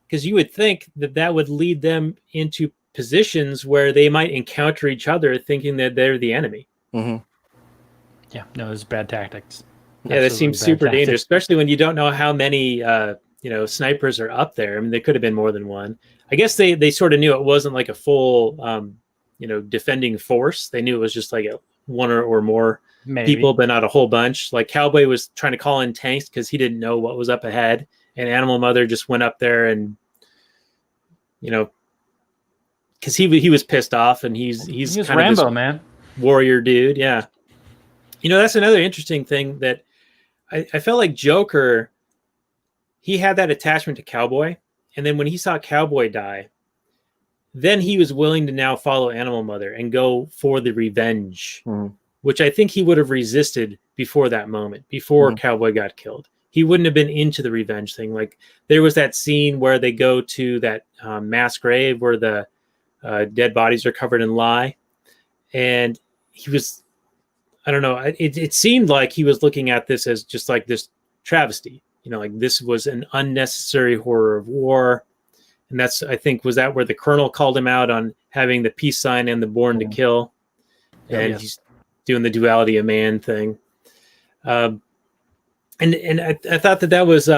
because you would think that that would lead them into positions where they might encounter each other, thinking that they're the enemy. Mm-hmm. Yeah, no, it was bad tactics. Yeah, that seems super dangerous, especially when you don't know how many snipers are up there. I mean, there could have been more than one. I guess they sort of knew it wasn't like a full defending force. They knew it was just like one or more people, but not a whole bunch. Like Cowboy was trying to call in tanks because he didn't know what was up ahead, and Animal Mother just went up there and because he was pissed off, and he's kind Rambo, of this man, warrior dude. Yeah. That's another interesting thing that I felt like Joker, he had that attachment to Cowboy. And then when he saw Cowboy die, then he was willing to now follow Animal Mother and go for the revenge, which I think he would have resisted before that moment, before Cowboy got killed. He wouldn't have been into the revenge thing. Like, there was that scene where they go to that mass grave where the dead bodies are covered in lye. And he was... I don't know. It seemed like he was looking at this as just like this travesty, like this was an unnecessary horror of war. And that's, I think, was that where the Colonel called him out on having the peace sign and the born to kill. And he's doing the duality of man thing. And I thought that was,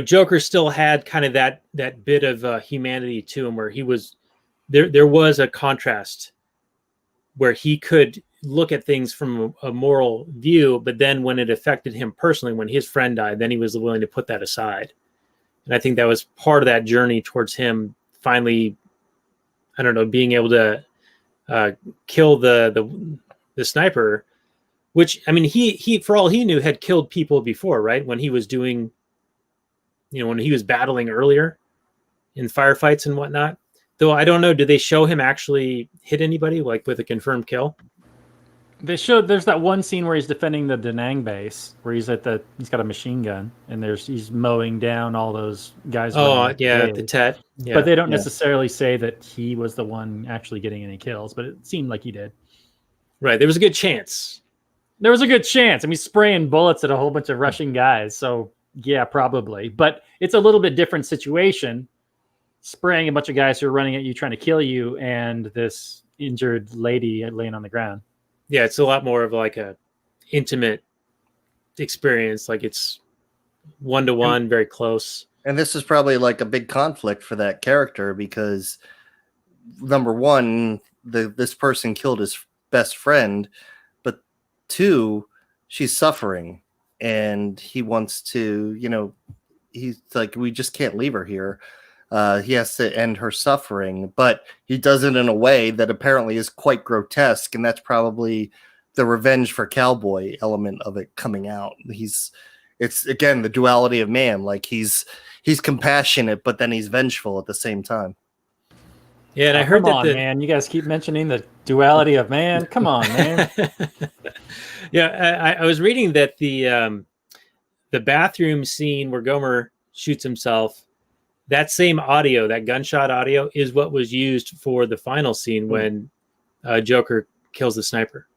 Joker still had kind of that bit of humanity to him, where he was, there was a contrast where he could look at things from a moral view, but then when it affected him personally, when his friend died, then he was willing to put that aside. And I think that was part of that journey towards him finally, I don't know, being able to kill the sniper, which, I mean, he for all he knew had killed people before, right? When he was doing, when he was battling earlier in firefights and whatnot. Though I don't know, did they show him actually hit anybody, like with a confirmed kill? They showed, there's that one scene where he's defending the Da Nang base, where he's got a machine gun, and he's mowing down all those guys. Oh, yeah, the Tet. Yeah. But they don't necessarily say that he was the one actually getting any kills, but it seemed like he did. Right, there was a good chance. There was a good chance. I mean, spraying bullets at a whole bunch of Russian guys, so yeah, probably. But it's a little bit different situation. Spraying a bunch of guys who are running at you, trying to kill you, and this injured lady laying on the ground. Yeah, it's a lot more of like a intimate experience. Like, it's one-to-one, very close. And this is probably like a big conflict for that character because, number one, this person killed his best friend, but two, she's suffering, and he wants to, he's like, we just can't leave her here. He has to end her suffering, but he does it in a way that apparently is quite grotesque, and that's probably the revenge for Cowboy element of it coming out. It's again the duality of man. Like, he's compassionate, but then he's vengeful at the same time. Yeah, and I heard man, you guys keep mentioning the duality of man. Come on, man. Yeah, I was reading that the bathroom scene where Gomer shoots himself, that same audio, that gunshot audio, is what was used for the final scene when Joker kills the sniper.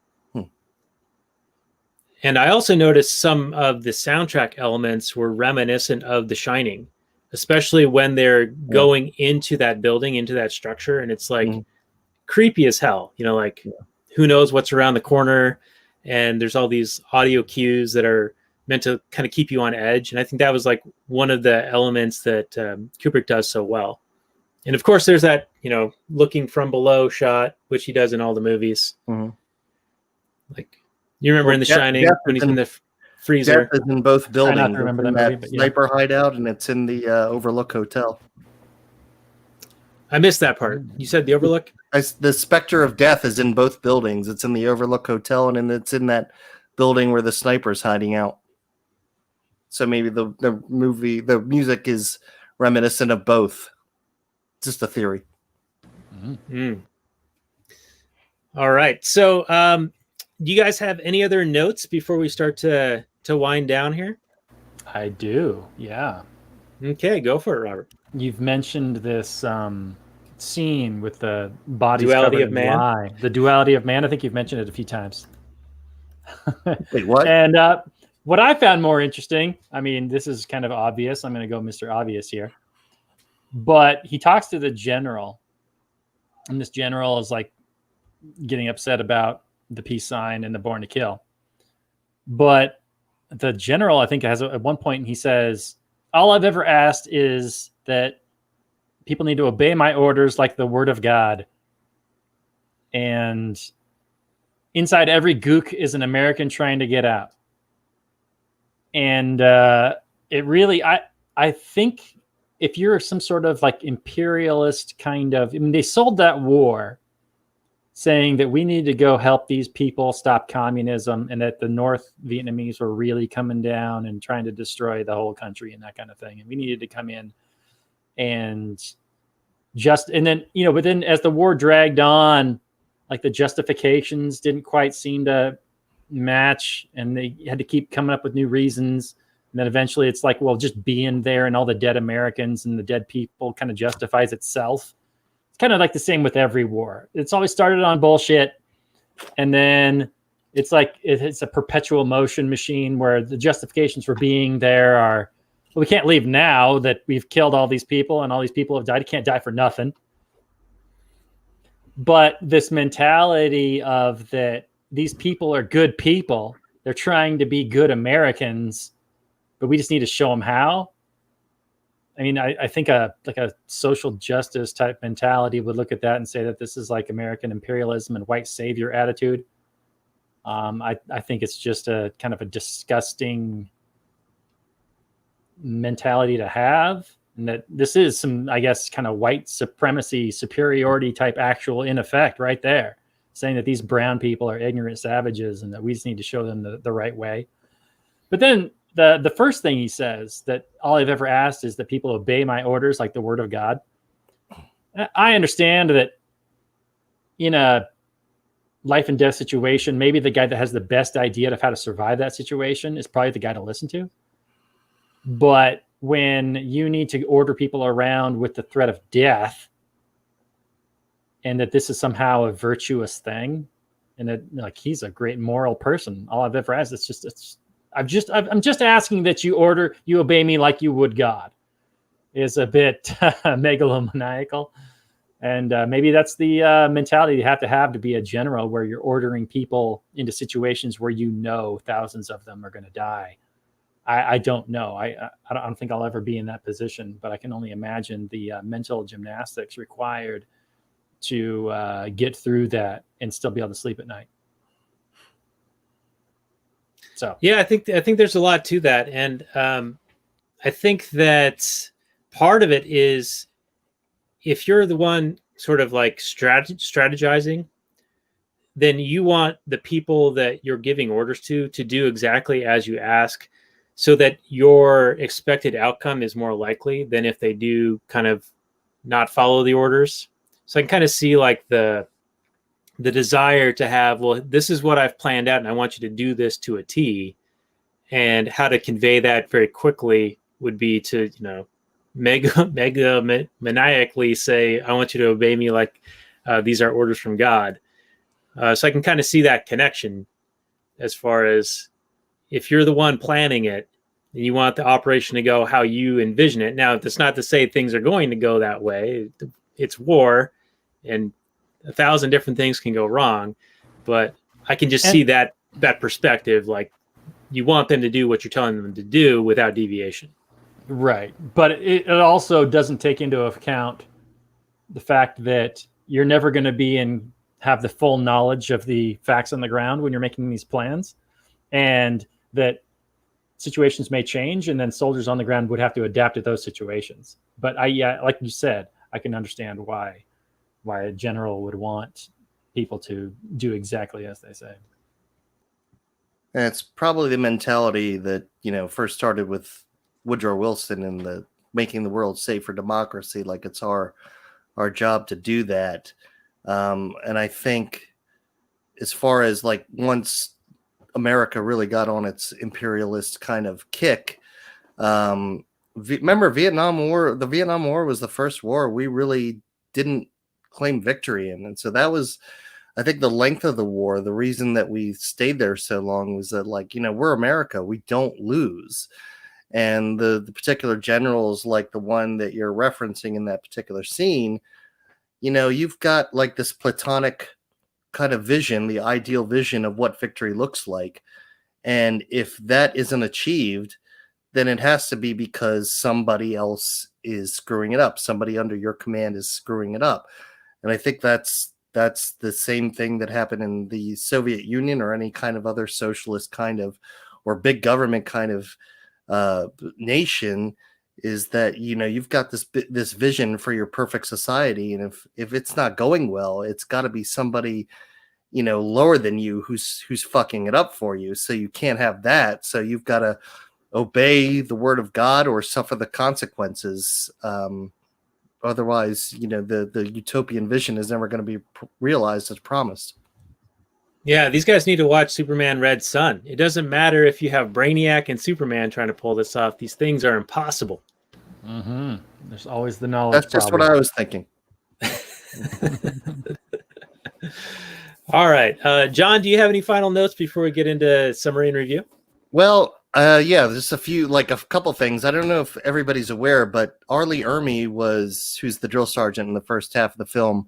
And I also noticed some of the soundtrack elements were reminiscent of The Shining, especially when they're going into that building, into that structure, and it's like creepy as hell. Who knows what's around the corner, and there's all these audio cues that are meant to kind of keep you on edge. And I think that was like one of the elements that Kubrick does so well. And of course there's that, looking from below shot, which he does in all the movies. Like, you remember in The Shining when he's in the freezer. Death is in both buildings. not to remember It's in that movie, but yeah. sniper hideout, and it's in the Overlook Hotel. I missed that part. You said the Overlook? The Spectre of Death is in both buildings. It's in the Overlook Hotel, and it's in that building where the sniper's hiding out. So maybe the music is reminiscent of both. Just a theory. Mm. All right. So, do you guys have any other notes before we start to wind down here? I do. Yeah. Okay, go for it, Robert. You've mentioned this scene with the bodies Duality covered of in man? lye. The duality of man. I think you've mentioned it a few times. Wait, what? And what I found more interesting, I mean, this is kind of obvious. I'm going to go Mr. Obvious here. But he talks to the general, and this general is like getting upset about the peace sign and the Born to Kill. But the general, I think, has at one point, he says, all I've ever asked is that people need to obey my orders like the word of God. And inside every gook is an American trying to get out. And it really, I think if you're some sort of like imperialist kind of, I mean, they sold that war saying that we need to go help these people stop communism, and that the North Vietnamese were really coming down and trying to destroy the whole country and that kind of thing. And we needed to come in and and then, but then as the war dragged on, like the justifications didn't quite seem to match, and they had to keep coming up with new reasons. And then eventually it's like, well, just being there and all the dead Americans and the dead people kind of justifies itself. It's kind of like the same with every war. It's always started on bullshit. And then it's like, it's a perpetual motion machine where the justifications for being there are, well, we can't leave now that we've killed all these people and all these people have died. You can't die for nothing. But this mentality of that these people are good people, they're trying to be good Americans, but we just need to show them how. I mean, I think a social justice type mentality would look at that and say that this is like American imperialism and white savior attitude. I think it's just a kind of a disgusting mentality to have, and that this is some, I guess, kind of white supremacy, superiority type actual in effect right there, saying that these brown people are ignorant savages and that we just need to show them the right way. But then the first thing he says, that all I've ever asked is that people obey my orders like the word of God. I understand that in a life and death situation, maybe the guy that has the best idea of how to survive that situation is probably the guy to listen to. But when you need to order people around with the threat of death, and that this is somehow a virtuous thing, and that like he's a great moral person, all I've ever asked, I'm just asking that you obey me like you would God, is a bit megalomaniacal. And maybe that's the mentality you have to be a general, where you're ordering people into situations where thousands of them are going to die. I don't know. I don't think I'll ever be in that position, but I can only imagine the mental gymnastics required to get through that and still be able to sleep at night. So yeah, I think there's a lot to that, and I think that part of it is if you're the one sort of like strategizing, then you want the people that you're giving orders to do exactly as you ask, so that your expected outcome is more likely than if they do kind of not follow the orders. So I can kind of see like the desire to have, well, this is what I've planned out and I want you to do this to a T, and how to convey that very quickly would be to, maniacally say, I want you to obey me like these are orders from God. So I can kind of see that connection as far as if you're the one planning it and you want the operation to go how you envision it. Now, that's not to say things are going to go that way. It's war, and 1,000 different things can go wrong, but I can just see that perspective. Like, you want them to do what you're telling them to do without deviation. Right. But it also doesn't take into account the fact that you're never going to have the full knowledge of the facts on the ground when you're making these plans. And that situations may change, and then soldiers on the ground would have to adapt to those situations. But like you said, I can understand why a general would want people to do exactly as they say. And it's probably the mentality that, first started with Woodrow Wilson and the making the world safe for democracy. Like it's our job to do that. And I think as far as like once America really got on its imperialist kind of kick, remember Vietnam War? The Vietnam War was the first war we really didn't claim victory in. And so that was, I think, the length of the war. The reason that we stayed there so long was that, like, we're America. We don't lose. And the particular generals, like the one that you're referencing in that particular scene, you've got like this platonic kind of vision, the ideal vision of what victory looks like. And if that isn't achieved, then it has to be because somebody else is screwing it up. Somebody under your command is screwing it up. And I think that's the same thing that happened in the Soviet Union or any kind of other socialist kind of or big government kind of nation, is that you've got this vision for your perfect society, and if it's not going well, it's got to be somebody lower than you who's fucking it up for you. So you can't have that. So you've got to obey the word of God or suffer the consequences. Otherwise, the utopian vision is never going to be realized as promised. Yeah, these guys need to watch Superman Red Sun. It doesn't matter if you have Brainiac and Superman trying to pull this off. These things are impossible. Mm-hmm. There's always the knowledge. That's just problem. what I was thinking. All right. John, do you have any final notes before we get into summary and review? Well, yeah, there's a couple things. I don't know if everybody's aware, but Arleigh Ermey who's the drill sergeant in the first half of the film.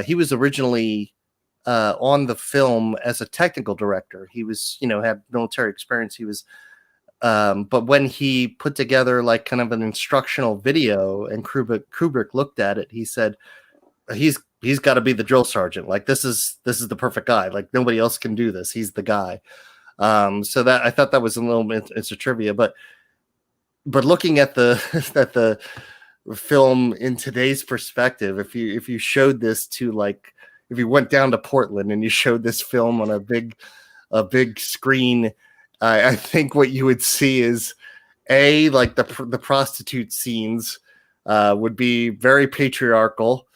He was originally on the film as a technical director. He was, had military experience. He was, but when he put together like kind of an instructional video and Kubrick looked at it, he said, he's got to be the drill sergeant. Like this is the perfect guy. Like nobody else can do this. He's the guy. So that I thought that was a little bit, it's a trivia, but looking at the film in today's perspective, if you showed this to like, if you went down to Portland and you showed this film on a big screen, I think what you would see is like the prostitute scenes would be very patriarchal.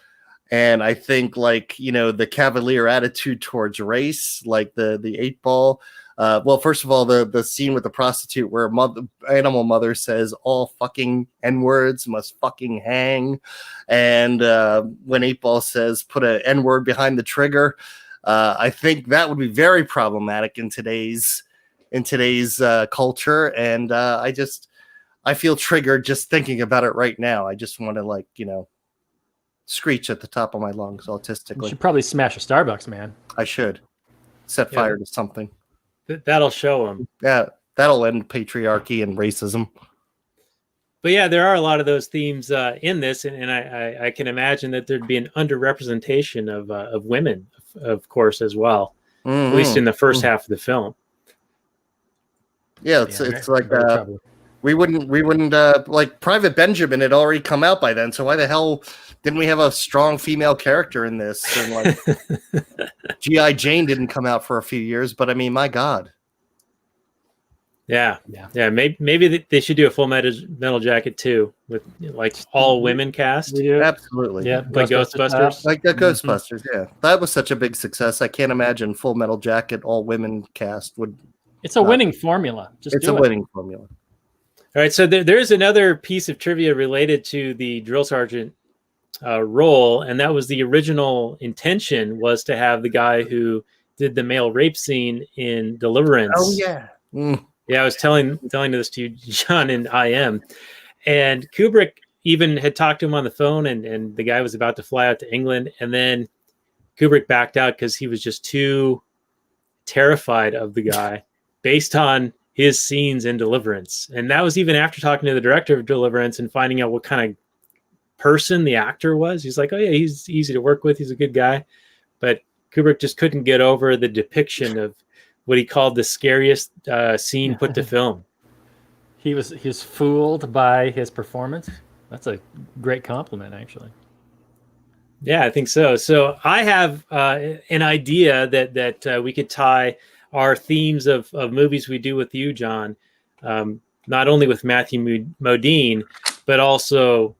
And I think like, the cavalier attitude towards race, like the 8-ball. Well, first of all, the scene with the prostitute where animal mother says all fucking N-words must fucking hang. And when 8-ball says put an N-word behind the trigger, I think that would be very problematic in today's culture. And I feel triggered just thinking about it right now. I just want to screech at the top of my lungs autistically. You should probably smash a Starbucks, man. I should set fire to something. That'll show them. Yeah, that'll end patriarchy and racism. But yeah, there are a lot of those themes in this, and I can imagine that there'd be an underrepresentation of women, of course, as well, at least in the first half of the film. Yeah, it's like we wouldn't like Private Benjamin had already come out by then, so why the hell didn't we have a strong female character in this? And like G.I. Jane didn't come out for a few years, but I mean, my God. Yeah. Maybe they should do a Full Metal Jacket too, with like all women cast. Yeah, absolutely. Yeah, like Ghostbusters. Like the Ghostbusters. Yeah, that was such a big success. I can't imagine Full Metal Jacket all women cast would. It's a winning formula. It's a winning formula. All right, so there is another piece of trivia related to the drill sergeant role, and that was the original intention was to have the guy who did the male rape scene in Deliverance. Oh yeah. Yeah, I was telling this to you, John, in IM. And Kubrick even had talked to him on the phone, and the guy was about to fly out to England. And then Kubrick backed out because he was just too terrified of the guy based on his scenes in Deliverance. And that was even after talking to the director of Deliverance and finding out what kind of person the actor was. He's like, oh, yeah, he's easy to work with. He's a good guy. But Kubrick just couldn't get over the depiction of what he called the scariest scene put to film. he was fooled by his performance. That's a great compliment, actually. Yeah, I think so. So I have an idea that we could tie our themes of movies we do with you, John, not only with Matthew Modine, but also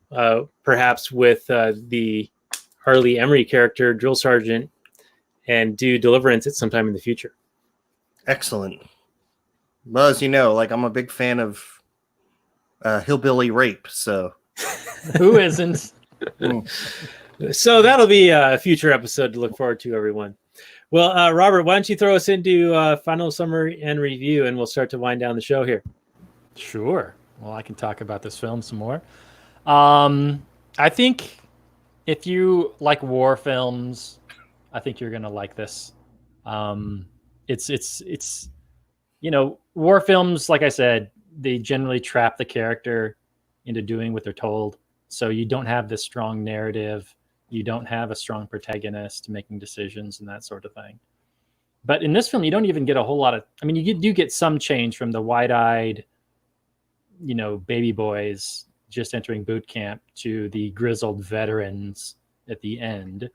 perhaps with the Arleigh Ermey character, Drill Sergeant, and do Deliverance at some time in the future. Excellent. Well, as you know, like I'm a big fan of hillbilly rape, so Who isn't? So that'll be a future episode to look forward to, everyone. Well, Robert, why don't you throw us into final summary and review, and we'll start to wind down the show here. Sure. Well, I can talk about this film some more. I think if you like war films, I think you're gonna like this. It's war films, like I said, they generally trap the character into doing what they're told. So you don't have this strong narrative. You don't have a strong protagonist making decisions and that sort of thing. But in this film, you don't even get a whole lot of, I mean, you do get some change from the wide-eyed, baby boys just entering boot camp to the grizzled veterans at the end.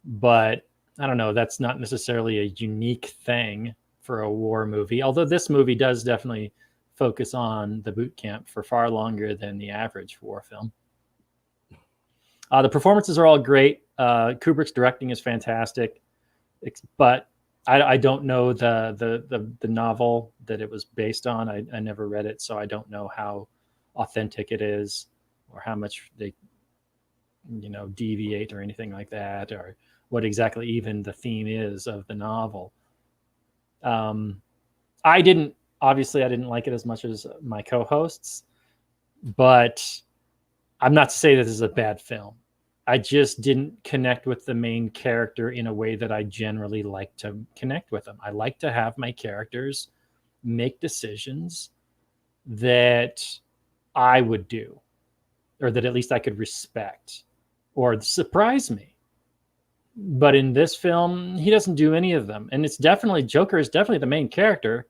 But I don't know, that's not necessarily a unique thing for a war movie, although this movie does definitely focus on the boot camp for far longer than the average war film. The performances are all great. Kubrick's directing is fantastic, but I don't know the novel that it was based on. I never read it, so I don't know how authentic it is or how much they deviate or anything like that, or what exactly even the theme is of the novel. I didn't like it as much as my co-hosts, but I'm not to say that this is a bad film. I just didn't connect with the main character in a way that I generally like to connect with them. I like to have my characters make decisions that I would do, or that at least I could respect or surprise me. But in this film, he doesn't do any of them. And Joker is definitely the main character,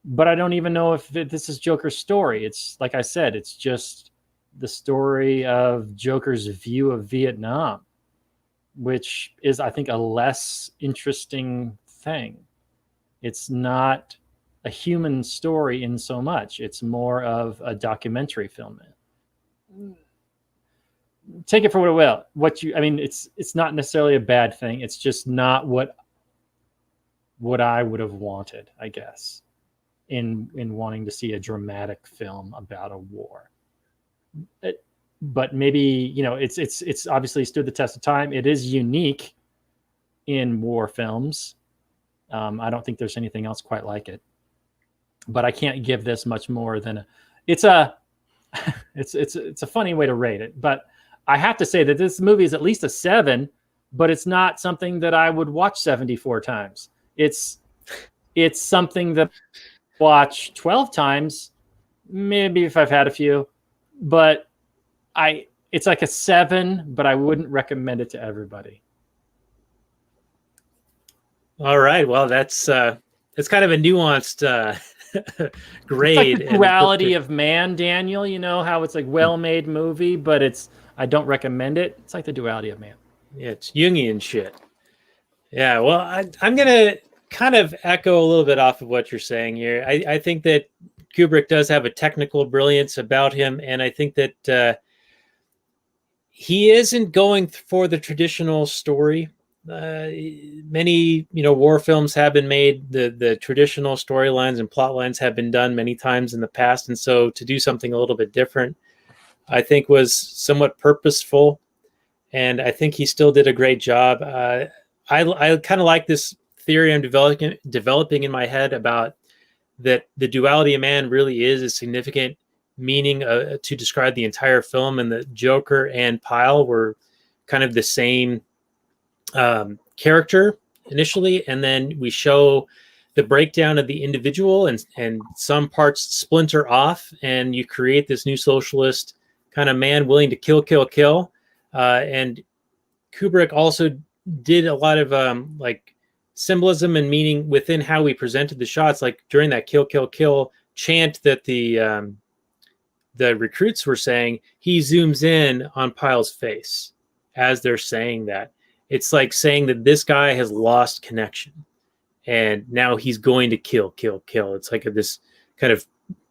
but I don't even know if this is Joker's story. It's like I said, it's just the story of Joker's view of Vietnam, which is, I think, a less interesting thing. It's not a human story in so much. It's more of a documentary film. Take it for what it will. It's not necessarily a bad thing. It's just not what I would have wanted, I guess, in wanting to see a dramatic film about a war. But maybe it's obviously stood the test of time. It is unique in war films. I don't think there's anything else quite like it. But I can't give this much more than it's a funny way to rate it. But I have to say that this movie is at least a 7, but it's not something that I would watch 74 times. It's something that I watch 12 times, maybe if I've had a few. But it's like a 7, but I wouldn't recommend it to everybody. All right. Well, that's kind of a nuanced grade. It's like the Duality of Man, Daniel. You know how it's like well-made movie, but I don't recommend it. It's like the Duality of Man. Yeah, it's Jungian shit. Yeah. Well, I'm gonna kind of echo a little bit off of what you're saying here. I think that Kubrick does have a technical brilliance about him, and I think that he isn't going for the traditional story. Many war films have been made. The traditional storylines and plot lines have been done many times in the past, and so to do something a little bit different, I think, was somewhat purposeful, and I think he still did a great job. I kind of like this theory I'm developing in my head about that the duality of man really is a significant meaning to describe the entire film, and that Joker and Pyle were kind of the same character initially, and then we show the breakdown of the individual, and some parts splinter off, and you create this new socialist kind of man willing to kill. And Kubrick also did a lot of symbolism and meaning within how we presented the shots. Like during that kill chant that the recruits were saying, he zooms in on Pyle's face as they're saying that. It's like saying that this guy has lost connection and now he's going to kill. It's like this kind of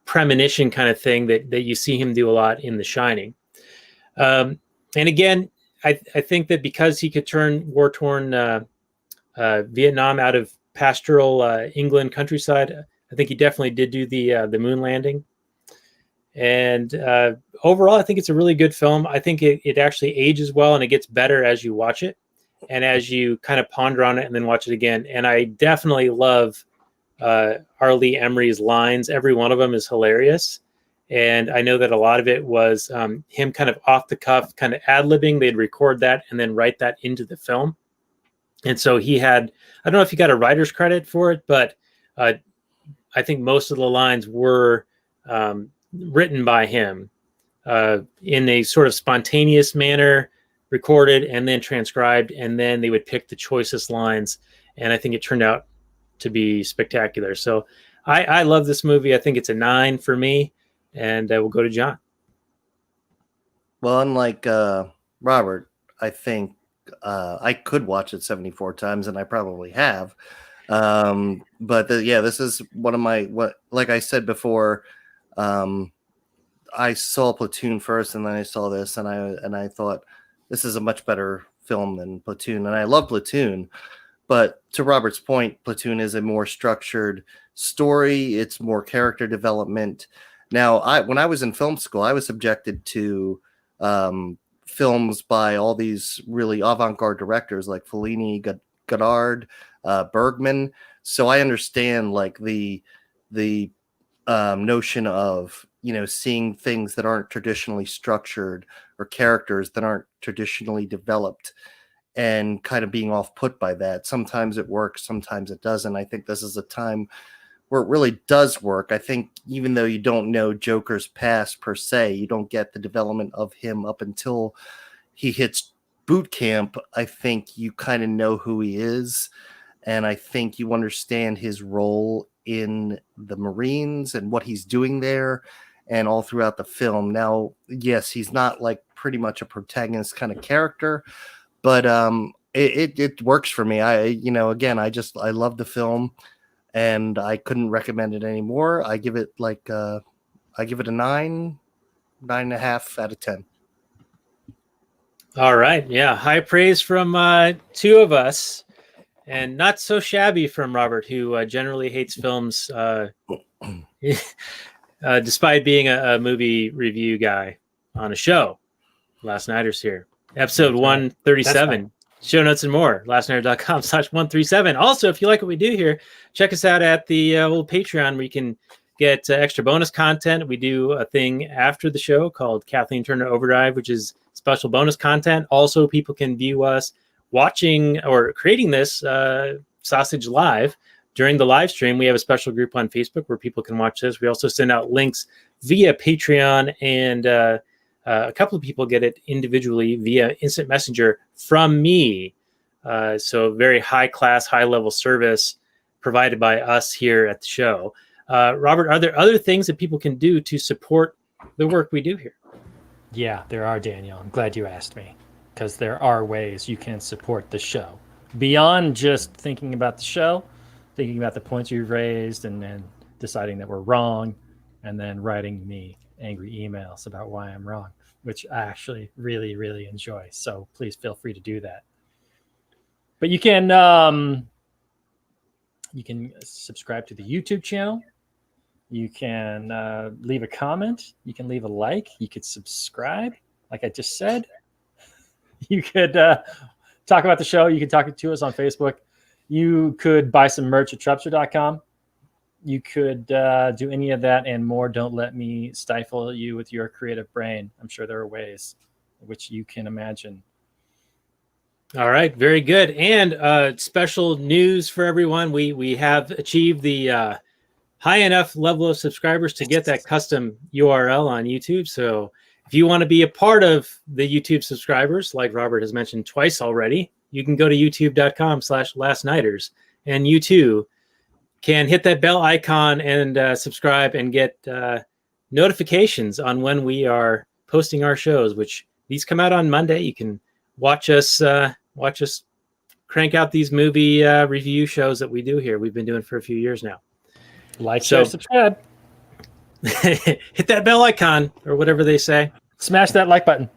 premonition kind of thing that you see him do a lot in The Shining. And again, I think that because he could turn war-torn Vietnam out of pastoral England countryside, I think he definitely did do the moon landing. And overall, I think it's a really good film. I think it actually ages well, and it gets better as you watch it and as you kind of ponder on it and then watch it again. And I definitely love Arleigh Ermey's lines. Every one of them is hilarious. And I know that a lot of it was him kind of off the cuff, kind of ad-libbing. They'd record that and then write that into the film. And so he had, I don't know if he got a writer's credit for it, but I think most of the lines were written by him in a sort of spontaneous manner, recorded and then transcribed, and then they would pick the choicest lines. And I think it turned out to be spectacular. So I love this movie. I think it's a 9 for me, and we'll go to John. Well, unlike Robert, I think I could watch it 74 times, and I probably have. But this is one of my, like I said before, I saw Platoon first, and then I saw this, and I thought this is a much better film than Platoon, and I love Platoon. But to Robert's point, Platoon is a more structured story. It's more character development. Now, when I was in film school, I was subjected to films by all these really avant-garde directors like Fellini, Godard, Bergman. So I understand like the notion of, seeing things that aren't traditionally structured or characters that aren't traditionally developed and kind of being off put by that. Sometimes it works, sometimes it doesn't. I think this is a time where it really does work. I think even though you don't know Joker's past per se, you don't get the development of him up until he hits boot camp. I think you kind of know who he is. And I think you understand his role in the Marines and what he's doing there and all throughout the film. Now, yes, he's not like pretty much a protagonist kind of character, but it works for me. I love the film, and I couldn't recommend it anymore. I give it a 9.5 out of 10. All right. Yeah. High praise from two of us, and not so shabby from Robert, who generally hates films, despite being a movie review guy on a show. Last Nighters here. Episode 137. Show notes and more. lastnighter.com/137. Also, if you like what we do here, check us out at the old Patreon, where you can get extra bonus content. We do a thing after the show called Kathleen Turner Overdrive, which is special bonus content. Also, people can view us watching or creating this sausage live during the live stream. We have a special group on Facebook where people can watch this. We also send out links via Patreon, and a couple of people get it individually via instant messenger from me. So very high class, high level service provided by us here at the show. Robert, are there other things that people can do to support the work we do here? Yeah, there are, Daniel. I'm glad you asked me, because there are ways you can support the show. Beyond just thinking about the show, thinking about the points you've raised, and then deciding that we're wrong, and then writing me angry emails about why I'm wrong, which I actually really, really enjoy. So please feel free to do that. But you can subscribe to the YouTube channel. You can leave a comment. You can leave a like. You could subscribe, like I just said. You could talk about the show. You can talk to us on Facebook. You could buy some merch at Trupster.com. You could do any of that and more. Don't let me stifle you with your creative brain. I'm sure there are ways which you can imagine. All right, very good. And special news for everyone. We have achieved the high enough level of subscribers to get that custom URL on YouTube. So if you want to be a part of the YouTube subscribers, like Robert has mentioned twice already, you can go to youtube.com/lastnighters, and you too can hit that bell icon and subscribe and get notifications on when we are posting our shows, which these come out on Monday. You can watch us crank out these movie review shows that we do here. We've been doing for a few years now. Like, share, subscribe. Hit that bell icon or whatever they say. Smash that like button.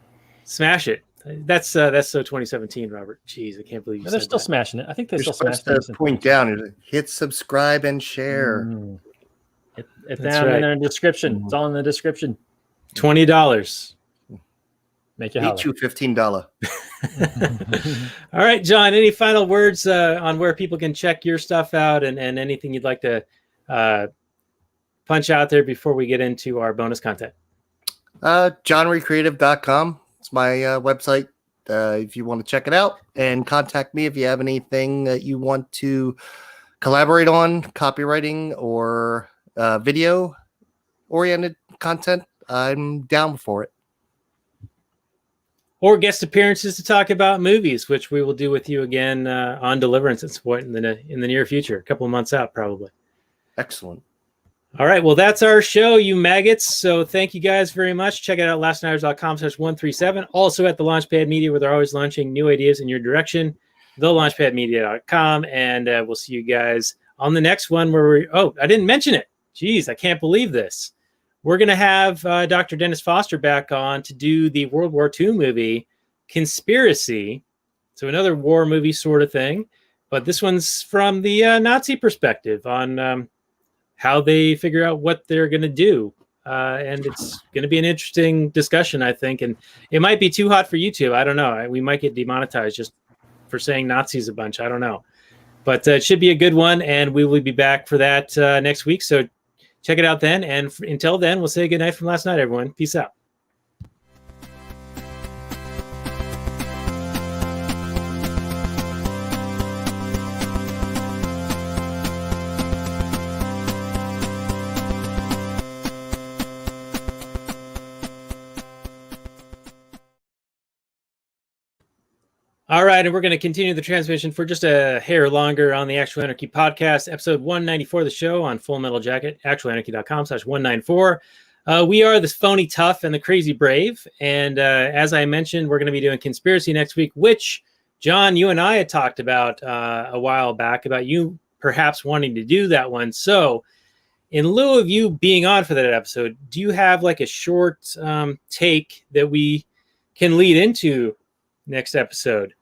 Smash it. That's so 2017, Robert. Jeez, I can't believe you They're said still that. smashing it. I think they You're still smash supposed to things. point down, hit subscribe and share. It That's down right. in the description. It's all in the description. $20. Make you Eat holler. you $15. All right, John, any final words on where people can check your stuff out and anything you'd like to punch out there before we get into our bonus content? JonReedCreative.com. It's my website if you want to check it out, and contact me if you have anything that you want to collaborate on, copywriting or video oriented content. I'm down for it. Or guest appearances to talk about movies, which we will do with you again on Deliverance at some point in the near future, a couple of months out probably. Excellent. All right, well, that's our show, you maggots. So thank you guys very much. Check it out, lastnighters.com/137. Also at the Launchpad Media, where they're always launching new ideas in your direction, thelaunchpadmedia.com. And we'll see you guys on the next one where I didn't mention it. Jeez, I can't believe this. We're going to have Dr. Dennis Foster back on to do the World War II movie, Conspiracy. So another war movie sort of thing. But this one's from the Nazi perspective on how they figure out what they're going to do. And it's going to be an interesting discussion, I think. And it might be too hot for YouTube. I don't know. We might get demonetized just for saying Nazis a bunch. I don't know. But it should be a good one. And we will be back for that next week. So check it out then. And until then, we'll say good night from last night, everyone. Peace out. All right, and we're going to continue the transmission for just a hair longer on the Actual Anarchy podcast, episode 194 of the show on Full Metal Jacket, actualanarchy.com/194. We are the phony tough and the crazy brave. And as I mentioned, we're going to be doing Conspiracy next week, which, John, you and I had talked about a while back about you perhaps wanting to do that one. So in lieu of you being on for that episode, do you have like a short take that we can lead into next episode?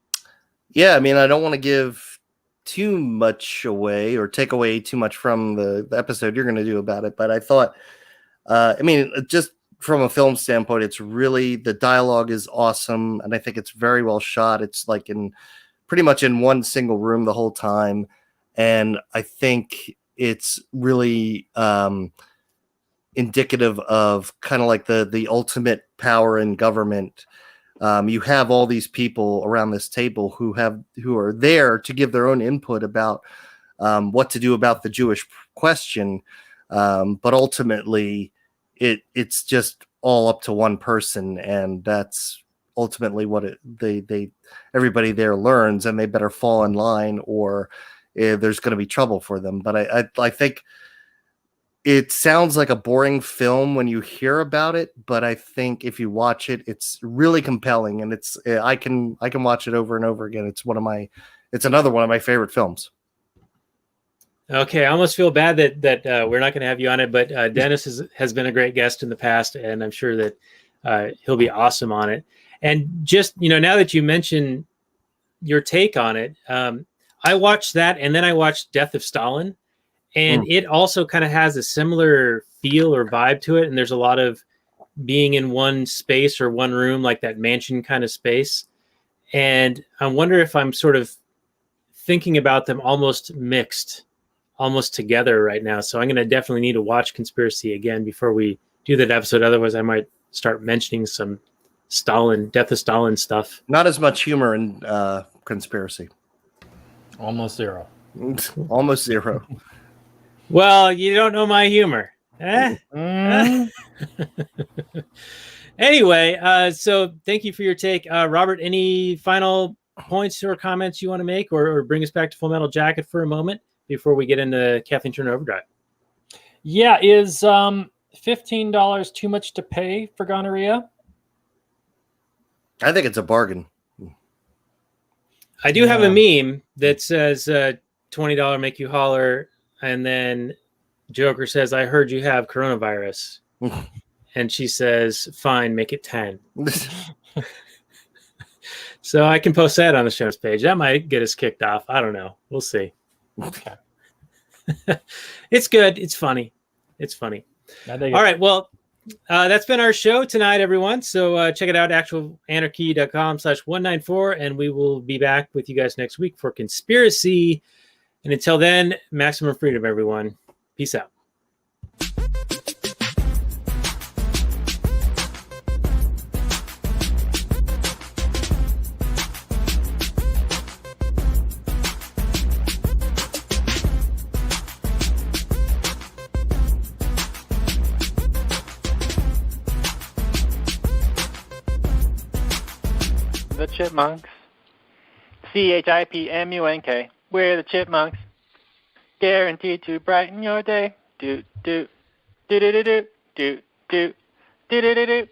Yeah, I mean, I don't want to give too much away or take away too much from the episode you're going to do about it, but I thought, just from a film standpoint, it's really, the dialogue is awesome, and I think it's very well shot. It's like pretty much in one single room the whole time, and I think it's really indicative of kind of like the ultimate power in government. You have all these people around this table who are there to give their own input about what to do about the Jewish question, but ultimately it's just all up to one person, and that's ultimately what everybody there learns, and they better fall in line or there's going to be trouble for them. But I think it sounds like a boring film when you hear about it, but I think if you watch it, it's really compelling, and I can watch it over and over again. It's another one of my favorite films. Okay, I almost feel bad that we're not going to have you on it, but Dennis has been a great guest in the past, and I'm sure that he'll be awesome on it. And just, now that you mention your take on it, I watched that, and then I watched Death of Stalin. And it also kind of has a similar feel or vibe to it. And there's a lot of being in one space or one room, like that mansion kind of space. And I wonder if I'm sort of thinking about them almost mixed, almost together right now. So I'm going to definitely need to watch Conspiracy again before we do that episode. Otherwise, I might start mentioning some Death of Stalin stuff. Not as much humor in Conspiracy. Almost zero. Almost zero. Well, you don't know my humor. Anyway, so thank you for your take. Robert, any final points or comments you want to make or bring us back to Full Metal Jacket for a moment before we get into Kathleen Turner Overdrive? Yeah, is $15 too much to pay for gonorrhea? I think it's a bargain. I do have a meme that says $20 make you holler, and then Joker says, "I heard you have coronavirus," and she says, "Fine, make it 10." So I can post that on the show's page. That might get us kicked off. I don't know. We'll see. Okay. It's good. It's funny. It's funny. I think All right. Well, that's been our show tonight, everyone. So check it out, actualanarchy.com/194, and we will be back with you guys next week for Conspiracy. And until then, maximum freedom, everyone. Peace out. The Chipmunks. CHIPMUNK. We're the Chipmunks. Guaranteed to brighten your day. Do do do do do do do do do do do.